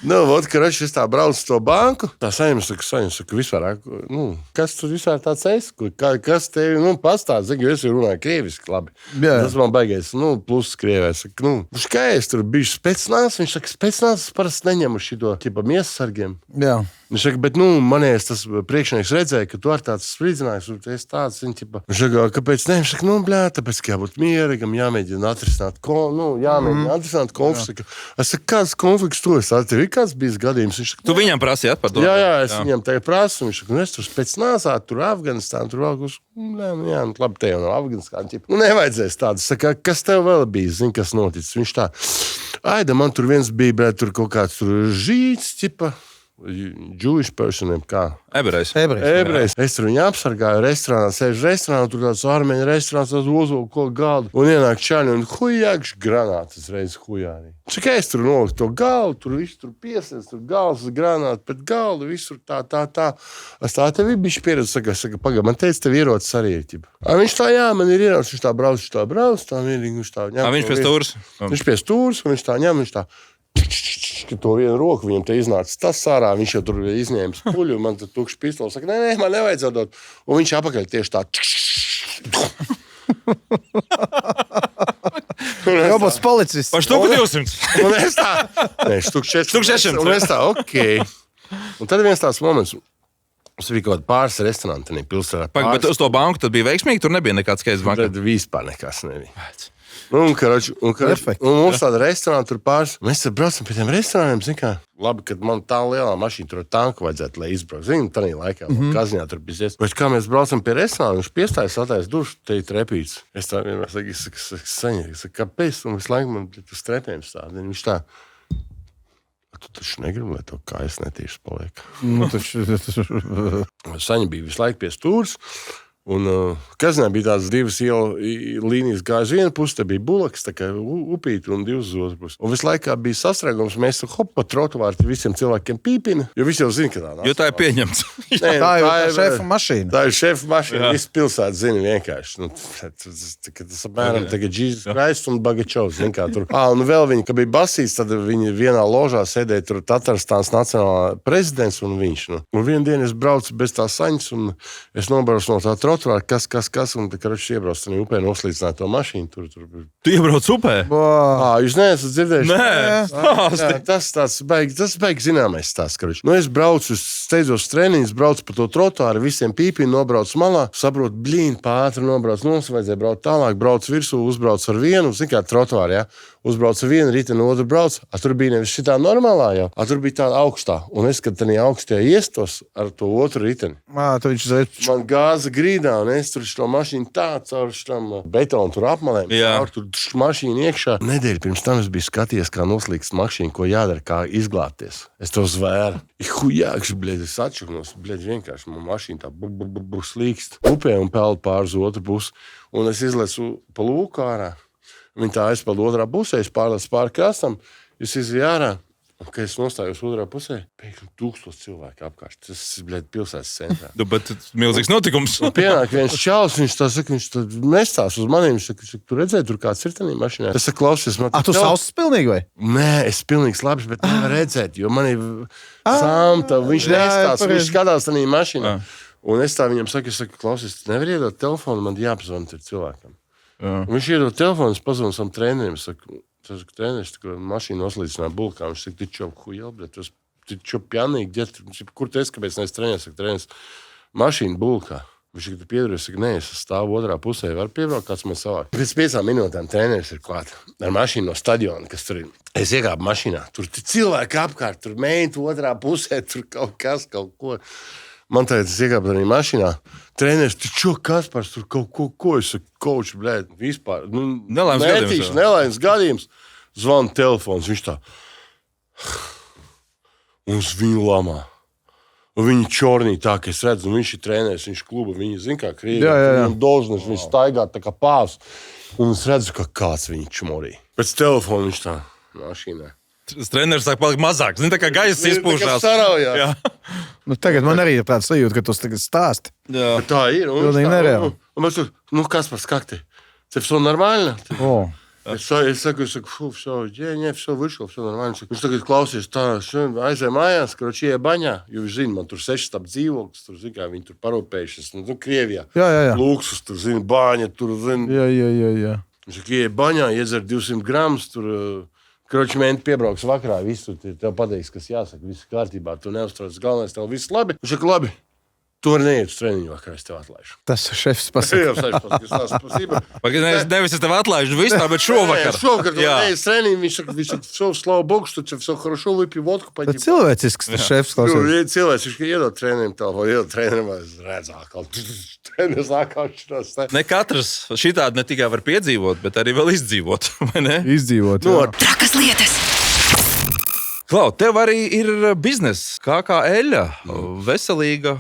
Speaker 2: Vot, karoči, es tā braucu to banku. Tā saņem, vispār, kas tur vispār tāds esi? Kas tevi, pastād, zinu, es runāju krieviski labi. Jā. Tas man baigais, plus krievē. Saka, kā es tur biju specnās? Viņš saka, specnās parasti neņemu šito, tipa miesasargiem. Jā. Viņš saka, bet, manējais tas priekšnieks redzēja, ka tu ar tāds sprīdzinājums, un tu esi tāds, viņš saka, kāpēc ne? Viņš saka, tāpēc, ka jābūt mierīgam, jāmēģina atrisināt konfliktu. Es saku, kāds konflikts tu esi? Tev ir kāds bijis gadījums? Viņš saka,
Speaker 3: tu viņam prasījāt par to?
Speaker 2: Jā, es viņam tagad prasu. Viņš saka, es tur pēc nāsāt, tur Afganistānu, tur vēl kus. Labi, te jau no Afganistāna. Nevajadzēs tādu. Saka, kas tev vēl bija? Zini, kas noticis? Viņš tā, aida, man tur viens bija, tur kaut kāds tur žīts, tipa. Jewish personiem, kā?
Speaker 3: Ebrejs.
Speaker 2: Es tur viņu apsargāju restorānā, sēžu restorānā, tur tāds armeņu restorāns, tāds uzlūku, ko galdu. Un ienāk čaļi un hujākš granātas reiz hujārī. Čakā es tur noliku to galdu, tur viss tur piesēs, tur galds granāti, pēc galdu, visur tā. Es tā tev bišķi pieredzi, saka, pagā, man teica, tev ierocis arī ir, ķipa. Viņš tā, jā, man ir ierocis, viņš tā brauc, tā vienīgi, viņš tā ņem.
Speaker 3: Viņš pie stūras?
Speaker 2: Viņš pie stūras, un viņš tā ņem, viņš tā. To vienu roku viņam te iznāca tas sārā, viņš jau tur izņēma puļu, man tad tukšs pistols, saka, nē, man nevajadzētu dot. Un viņš apakaļ tieši tā.
Speaker 4: Robots policists.
Speaker 3: Par štuku 200.
Speaker 2: Un es tā, nē, štuk 600. Un es tā, okei. Un tad viens tās moments, mums bija kaut kāda pāris restorāni, pilsētā.
Speaker 3: Bet uz to banku tad bija veiksmīgi, tur nebija nekāds skaits banka?
Speaker 2: Tad vispār nekas nebija. Un mums tāda restorāna tur pāris. Mēs tur braucam pie tiem restorāniem, zin kā, labi, kad man tā lielā mašīna tur tanku vajadzētu, lai izbraukt. Zinu, tādā laikā, Kaziņā tur bizies. Bet kā mēs braucam pie restorāna, viņš piestājas, atājas dušu, te ir trepīts. Es tā vienmēr saku, kāpēc? Un visu laiku man tas trepējums tādi. Viņš tā, tu taču negribi, lai to kājas netīšas paliek. Saņa bija visu laiku pie stūras. Un Kazinā bija tādas divas līnijas gājas viena puse, te bija bulaks, tā kā upīti un divas uz otru pusi. Un visu laikā bija sastrēgums, mēs pa trotuāru visiem cilvēkiem pīpina, jo visi jau zina, ka tā nav.
Speaker 3: Jo tā ir pieņemts.
Speaker 4: Tā ir šefa mašīna.
Speaker 2: Tā ir šefa mašīna, visi pilsētas zina vienkārši. Tas apmēram tagad Jesus Christ un Bagačovs, zina kā tur. Un vēl viņi, ka bija basīts, tad viņi vienā ložā sēdēja tur Tatarstāns nacionālā prezidents un viņš. Un vienu dienu es braucu bez tā saņas un es nobraucu no tā trotuāra, kas, un tā karoči iebrauc tādā upē, noslīdināja to mašīnu. Tur.
Speaker 3: Tu iebrauc upē?
Speaker 2: Jūs neesat dzirdējuši?
Speaker 3: Nē.
Speaker 2: Tas baigi zināmais stāsts, karoči. Es braucu, steidzos treniņus, braucu pa to trotuāru, visiem pīpīm, nobraucu malā, saprotu, pātri nobraucu, vajadzēja braukt tālāk, braucu virsū, uzbraucu ar vienu, zin kā trotuāru, jā. Uzbraucu vienu riteni, otru braucu. Tur bija nevis šitā normālā jau, tur bija tāda augstā. Un es, kad tādā augstajā iestos ar to otru riteni. Man gāza grīdā, un es tur šo mašīnu tā caur štam betonu tur apmalēm. Tur mašīnu iekšā. Nedēļu pirms tam es biju skatījies, kā noslīgst mašīnu, ko jādara, kā izglābties. Es to zvēru. Hujākš, es atšuknos, vienkārši man mašīna tā slīgst upē un peld pār uz otru pusi. Un es izlecu pa lūku ārā. Viņa tā aizpeld otrā pusē, es pārlecu pāri krastam, es izvēju ārā, un, kad es nostājos otrā pusē, pēkšņi 1000 cilvēku apkārt. Tas ir pilsētas centrā.
Speaker 3: Bet milzīgs notikums.
Speaker 2: Un pienāk viens čalis, viņš tā saka, viņš tā mestās uz maniem, viņš saka, tu redzēji, tur kāds ir tādā mašīnā. Es saku, klausies, man
Speaker 4: tu sausis pilnīgi vai?
Speaker 2: Nē, es pilnīgs labs, bet nevar redzēt, jo man ir samta, viņš nestās, viņš skatās tādā mašīnā. Un es tā viņam saku, klausies, nevar iedot telefonu, man jāpazvana cilvēkam. Viņš iedod telefonu, es pazvanu savam trenerim, es saku, treneris, mašīnu noslīdināja bulkā, viņš saka, tu huijal, bet tu čo pjanīgi, kur tu esi, kāpēc neesi treneris, saka, treneris, mašīnu bulkā. Viņš saka, tu piedaries, saka, nē, es stāvu otrā pusē, var piebraukt, kāds man savāk. Pēc 5 minūtēm treneris ir klāt ar mašīnu no stadiona, kas tur ir. Es iekāpu mašīnā, tur cilvēki apkārt, tur meitu otrā pusē, tur kaut ko. Man tagad es iekāpu arī mašīnā. Treneris, tu čo, Kaspars, tur kaut ko es saku, coach, blēd, vispār. Nelaimes gadījums. Zvana telefons, viņš tā. Un uz viņu lamā. Un viņi čornī tā, ka es redzu, viņš ir treneris, viņš kluba, viņi zin kā krievi. Viņam doznes, viņš staigā tā kā pāvs. Un es redzu, ka kāds viņu čmorī. Pēc telefona viņš tā mašīnā.
Speaker 3: Treneris sāk palikt mazāk. Zini, tā kā gaisa izpūšās.
Speaker 4: Tagad man arī ir tāds sajūta, ka tu tagad stāsti.
Speaker 2: Tā ir. Un mēs tur, Kaspars, как ты? Це все нормально? Я saku, все, все вышло, все нормально. Viņš tagad klausies, tā, aizēj mājās, ej baņā, jo viņš zina, man tur 6 dzīvoklis, tur, zina, kā viņi tur parūpējušies, Krievijā. Luksus, tur, zina, baņa, tur, zina.
Speaker 4: Jā.
Speaker 2: Viņš saka, ej baņā, iedzer 200 gramus, tur, Menti piebrauks vakarā, visu tev pateiks, kas jāsaka, viss kārtībā, tu neuztrauc, galvenais, tev viss labi. Viņš saka, labi, tu vari neiet uz treniņu vakarā, es tev atlaišu.
Speaker 4: Tas šefs pasaka.
Speaker 3: Nevis es tev atlaižu vispār, bet šovakar.
Speaker 2: Šovakar tu neiet uz treniņu, viņš saka, все, слава Богу, что тебе все хорошо, выпей водку, пойди.
Speaker 4: Cilvēcisks šefs klausies.
Speaker 2: Cilvēks, viņš iedod trenerim telefonu, iedod trenerim, es redzu atkal. Treneris ākāšanās.
Speaker 3: Ne katrs šitādi ne tikai var piedzīvot, bet arī vēl izdzīvot, vai ne?
Speaker 4: Izdzīvot,
Speaker 1: Trakas lietas.
Speaker 3: Klau, tev arī ir bizness, kā eļļa, veselīga,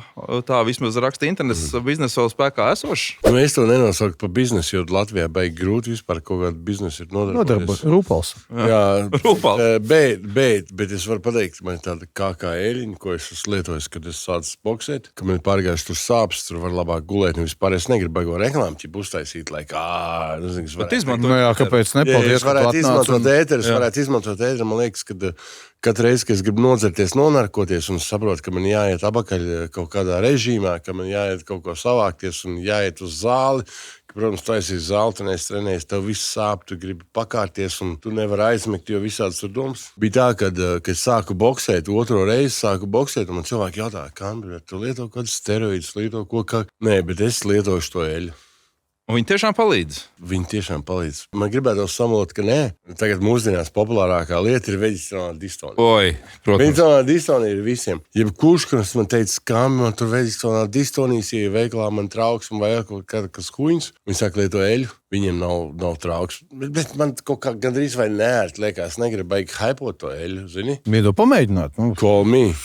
Speaker 3: tā vismaz raksta internets, biznesa vēl spēkā esošs.
Speaker 2: Es to nenosauku par biznesu, jo Latvijā baigi grūti vispār kaut kādu biznesu ir nodarboties.
Speaker 4: Rūpals.
Speaker 2: Jā,
Speaker 3: Rūpals.
Speaker 2: Bet es varu pateikt, man ir tāda kā eļļiņa, ko es esmu lietojis, kad es sācu boksēt, ka man ir pārgājis tur sāpes, tur var labāk gulēt, un vispār es negribu baigo reklāmu, ķip uztaisīt,
Speaker 3: Bet izmantot.
Speaker 4: Kāpēc nepaldies,
Speaker 2: es varētu izmantot ēteru, man liekas, kad katru reizi, kad es gribu nodzerties, nonarkoties un saprotu, ka man jāiet apakaļ kaut kādā režīmā, ka man jāiet kaut ko savākties un jāiet uz zāli, ka, protams, tu aizīs zāli, tu trenējies, tev viss sāp, tu gribi pakārties un tu nevari aizmigt, jo visādas tur domas. Bija tā, kad es sāku boksēt, otro reizi sāku boksēt, un man cilvēki jautā, Kambri, tu lieto kādus steroīdus, lieto ko kā? Nē, bet es lietošu to eļļu.
Speaker 3: Un viņi tiešām palīdz.
Speaker 2: Viņi tiešām palīdz. Man gribētu samalot, ka nē. Tagad mūsdienās populārākā lieta ir veģetālā distonija.
Speaker 3: Oi, protams.
Speaker 2: Veģetālā distonija ir visiem. Jebkurš, kas man teica, kā man tur veģetālā distonijas, ja veikalā man trauksme vai kaut kas huņas, viņi saka, lieto eļļu, viņiem nav trauksme. Bet man kaut kā gandrīz vai nērt, liekas, negribu baigi haipot to eļļu, zini?
Speaker 4: Miedo pamēģināt.
Speaker 2: Call me.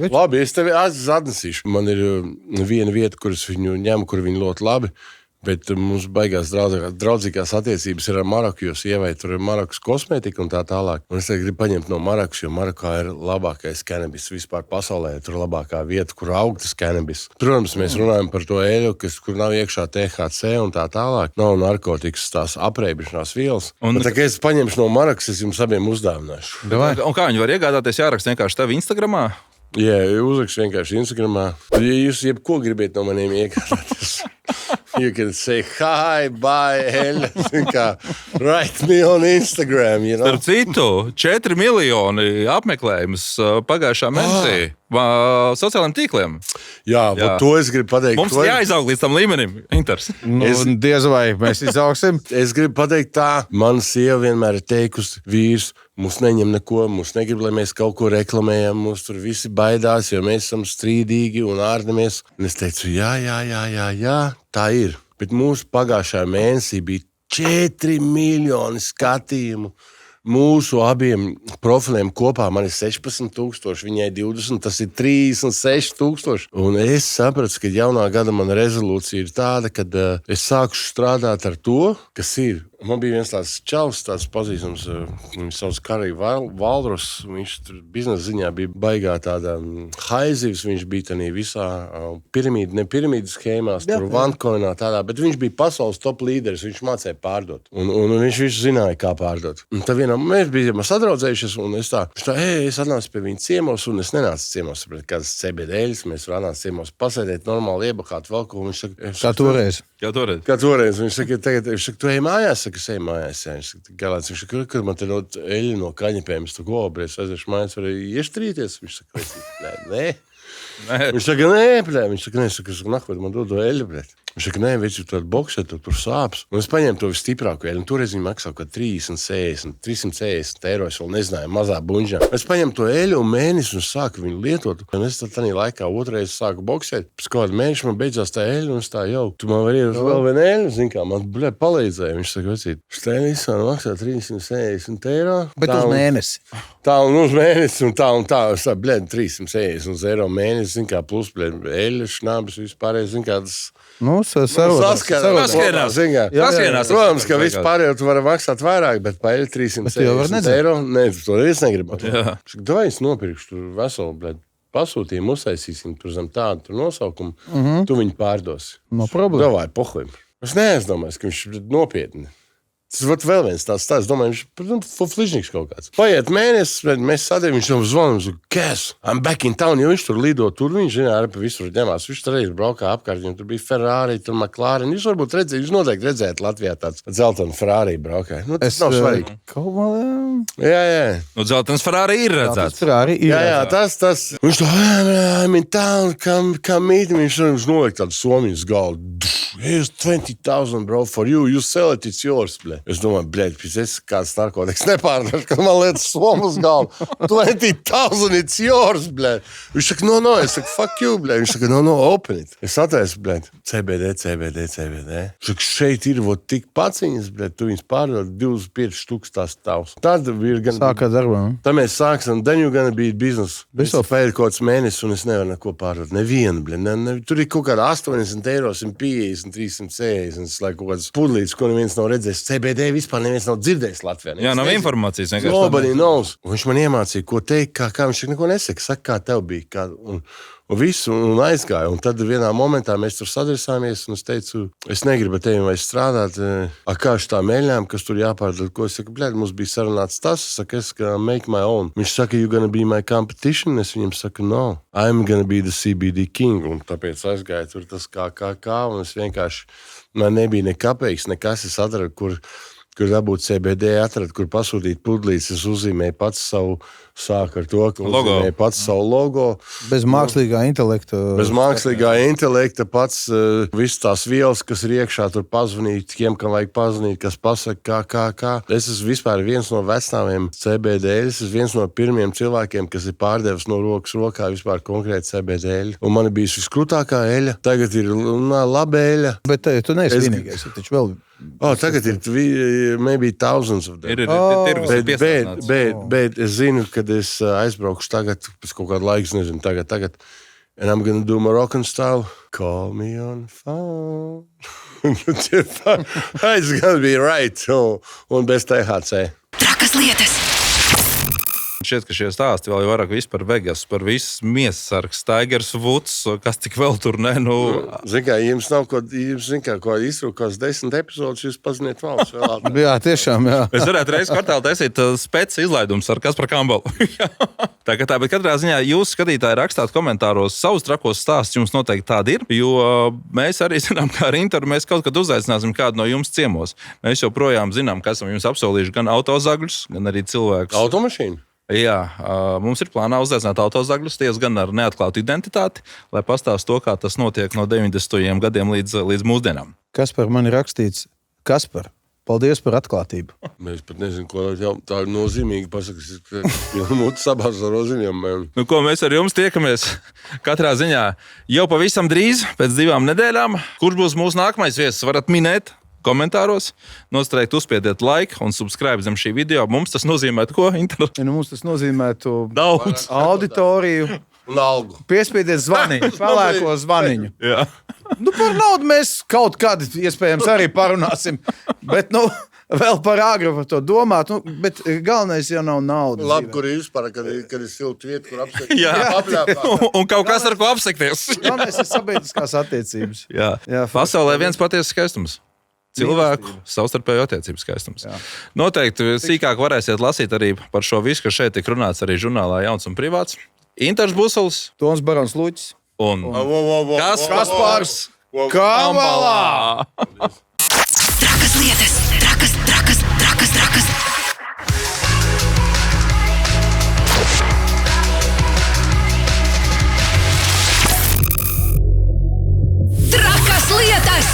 Speaker 2: Labi, es tevi atnesīšu. Man ir viena vieta, kuras viņu ņemu, kur viņi ļoti labi. Bet mums baigās draudzīgās attiecības ir ar Maroku, jo sievai tur ir Marokas kosmētika un tā tālāk. Un es gribu paņemt no Marokas, jo Marokā ir labākais kanabis vispār pasaulē. Tur ir labākā vieta, kur aug tas kanabis. Protams, mēs runājam par to eļļu, kur nav iekšā THC un tā tālāk. Nav narkotikas, tās apreibināšanās vielas. Un tā kā es paņemšu no Marokas, es jums abiem uzdāvināšu.
Speaker 3: Un kā viņi var iegādāties, jāraksta vienkārši tev Instagramā?
Speaker 2: Jā, uzrakst vienkārši Instagramā. Ja jūs jebko gribiet no maniem iegādāties. You can say hi, bye, Eļa. Write me on Instagram. You know?
Speaker 3: Starp citu, 4 miljoni apmeklējumus pagājušā mēnesī sociālajiem tīkliem.
Speaker 2: Jā. To es gribu pateikt.
Speaker 3: Mums jāizaug līdz tam līmenim.
Speaker 4: Diez vai mēs izaugsim.
Speaker 2: Es gribu pateikt tā. Man sieva vienmēr ir teikusi, vīrs, mums neņem neko, mums negrib, lai mēs kaut ko reklamējam, mums tur visi baidās, jo mēs esam strīdīgi un ārdamies. Un es teicu, jā, tā ir. Bet mūsu pagājušā mēnesī bija 4 miljoni skatījumu. Mūsu abiem profiliem kopā man ir 16,000, viņai 20, tas ir 36,000. Un es sapratu, ka jaunā gada mana rezolūcija ir tāda, ka es sākušu strādāt ar to, kas ir. Man bija viens tāds čalis, tāds pazīstams, viņš sauc Kariju Valdros, viņš tur biznesa ziņā bija baigā tāda haizivs, viņš bija tādā visā ne piramīdu schēmās, tur OneCoinā tādā, bet viņš bija pasaules top līderis, viņš mācēja pārdot. Un viņš zināja, kā pārdot. Un tā vienā mēs bijām sadraudzējušies, un es atnācu pie viņa ciemos, un es nenācu ciemos, pret kādas CBD-ļas, mēs var atnācu ciemos pasēdēt, normāli iebakāt vēl ko, un viņš saka,
Speaker 4: Kā toreiz.
Speaker 2: Viņš saka, tu ej mājās, es eju mājās. Viņš saka, kad man te dod eļļu no kaņepēm, es tu gobu, es aiziešu mājās, varēju ieštrīties. Viņš saka, nē. Viņš saka, nē, es saku, man dod eļļu, Viņš saka, nē, viņš ir tāds boksē, tur sāpes. Un es paņēmu to visstiprāko eļu, un toreiz viņi maksā kaut 340 eiro, es vēl nezināju, mazā buņģā. Es paņēmu to eļu un mēnesi un sāku viņu lietot. Un es tad tādā laikā otrais sāku boksēt. Pēc kādu mēnešu man beidzās tā eļa, un es tā jau, tu man vari iedot vēl vienu eļu, zin kā, man palīdzēja. Viņš saka, vecīt, štenis man maksā 370 eiro.
Speaker 4: Bet uz mēnesi.
Speaker 2: Tā un uz mēnesi, un tā. Es tā, 370 eiro mēnesi, zin kā, plus, eļa, šnabas, vispārējais, zin kā, tas...
Speaker 3: Saskrienās.
Speaker 2: Protams, ka vispārējo tu vari maksāt vairāk, bet pa eļu 370 eiro, nē, tu to neviens negrib. Davai es nopirkšu tur veselu, pasūtījumu, uztaisīsim tur zem tādu tur nosaukumu, tu viņu pārdosi.
Speaker 4: No problēma.
Speaker 2: Davai, pohlim. Es neaizdomāju, ka viņš ir nopietni. Tas vēl viens tāds stāsts, domāju, viņš fližņiks kaut kāds. Paiet mēnesis, mēs sadēļ, viņš jau zvanam, Kes, I'm back in town, jo viņš tur lido, tur viņš arī pa visur ņemās. Viņš tur arī braukā apkārt, viņam tur bija Ferrari, tur McLaren. Viņš varbūt redzēja, viņš noteikti redzētu Latvijā tāds dzeltenu Ferrari braukāja. Nu, tas nav svarīgi. Jā.
Speaker 3: Nu, dzeltens Ferrari ir redzēts.
Speaker 2: Jā, tas. Viņš to, I'm in town, come meet me. Viņš noliek tādu somijas galdu. Here's 20,000, bro, for you. You sell it, it's yours, ble. Es domāju, bļeļ, es kāds narkotikas nepārdašu, kad man lietas somas galvu. 20,000, it's yours, bļeļ. Viņš saka, no, es saku, fuck you, bļeļ. Viņš saka, no, open it. Es ataisu, bļeļ, CBD. Viņš saka, šeit ir vot tik paciņas, bļeļ, tu viņas pārdod 25 štuks tās tavs. Tad ir gan...
Speaker 4: Sākā darbā.
Speaker 2: Tad mēs sāksim, then you gonna be business. Es pēdu kaut kāds mēnesis, un es nevaru neko pārdot. Nevienu, bļeļ. Tur ir kaut kāda 80 eiro, 150, 360, lai kaut kāds pudlīts, ko neviens nav redzējis. CBD vispār neviens nav dzirdējis Latvijā.
Speaker 3: Jā, nav informācijas.
Speaker 2: Nobody knows. Un viņš man iemācīja, ko teikt, kā viņš neko nesaka. Saka, kā tev bija. Un visu, un aizgāja. Un tad vienā momentā mēs tur sadarbojāmies, un es teicu, es negribu ar tevi vairs strādāt. Kā šitām eļļām, kas tur jāpārdod, ko es saku, bļēd, mums bija sarunāts tas, es saku, es kā make my own. Viņš saka, you gonna be my competition? Es viņam saku, no, I'm gonna be the CBD king. Un tāpēc aizgāja tur tas kā, un es vienkārši, man nebija nekapeiks, nekas, es atradu, kur dabūt CBD, atradu, kur pasūtīt pudlītes, es uzzīmēju pats savu, sāku ar to, ka uzzīmēju pats savu logo.
Speaker 4: Bez mākslīgā intelekta.
Speaker 2: Bez mākslīgā intelekta pats viss tās vielas, kas ir iekšā, tur pazvanīt, kiem, kam vajag pazvanīt, kas pasaka, kā. Es esmu vispār viens no vecnāviem CBD, es esmu viens no pirmiem cilvēkiem, kas ir pārdevis no rokas rokā vispār konkrēti CBD eļu. Un man ir bijis viskrūtākā eļa, tagad ir laba eļa.
Speaker 4: Bet tu neesi vienīgais, taču vēl...
Speaker 2: Tagad ir maybe thousands of them. Bet es zinu, kad es aizbraukšu tagad, pēc kaut kāda laika, nezinu, tagad, and I'm gonna do Moroccan style. Call me on phone. It's gonna be right. Un bez THC.
Speaker 1: Trakas lietas.
Speaker 3: Šķiet, ka šie stāsti vēl vairāk par Vegas, par visu miesasargs, Tigers Woods, kas tik vēl tur, ne?
Speaker 2: Zin kā, jums nav ko izrūkās 10 epizodes, jūs paziniet valsts vēl.
Speaker 4: Jā, tiešām, jā.
Speaker 3: Es varētu reiz kvartāli taisīt spēc izlaidums ar Kasparu Campbellu. Bet katrā ziņā jūs, skatītāji, rakstāt komentāros savus trakos stāstus, jums noteikti tādi ir, jo mēs arī zinām, kā ar Interu, mēs kaut kad uzaicināsim kādu no jums ciemos. Mēs joprojām zinām, ka esam jums apsolījuši gan autozagļus, gan arī cilvēkus.
Speaker 2: Automašīnu?
Speaker 3: Jā, mums ir plānā uzaicināt autozagļus, ties gan ar neatklātu identitāti, lai pastāstu to, kā tas notiek no 90. gadiem līdz mūsdienām.
Speaker 4: Kaspar, man ir rakstīts, Kaspar, paldies par atklātību.
Speaker 2: Es pat nezinu, ko tā ir nozīmīgi pasakās, ka mūtu sabās ar roziņiem.
Speaker 3: Nu, ko mēs ar jums tiekamies katrā ziņā jau pavisam drīz, pēc 2 nedēļām. Kurš būs mūsu nākamais viesis, varat minēt komentāros, nostrēgt uzspiediet like un subscribe zem šī video. Mums tas nozīmē ko, Inter?
Speaker 4: Mums tas nozīmē
Speaker 3: daudz
Speaker 4: auditoriju.
Speaker 2: Un algu.
Speaker 4: Piespiediet zvaniņu, pelēko zvaniņu.
Speaker 3: Jā.
Speaker 4: Par naudu mēs kaut kādi iespējams arī parunāsim, bet, vēl par āgru par to domāt, bet galvenais jau nav nauda.
Speaker 2: Labi, kur ir vispār, kad ir silta vieta, kur apsekties.
Speaker 3: Jā, un kaut kas ar ko apsekties.
Speaker 4: Galvenais ir sabiedriskās attiecības.
Speaker 3: Jā. Pasaulē viens patiesas skaistums. Cilvēku savstarpēju attiecību skaistums. Jā. Noteikti sīkāk varēsiet lasīt arī par šo visu, kas šeit tik runāts arī žurnālā Jauns un Privāts. Inters Busuls.
Speaker 4: Toms Barons Luķis.
Speaker 3: Un
Speaker 4: Kaspars Campbells.
Speaker 1: Trakas lietas. Trakas. Trakas lietas.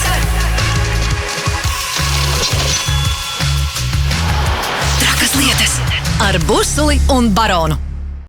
Speaker 1: ar Busuli un Baronu.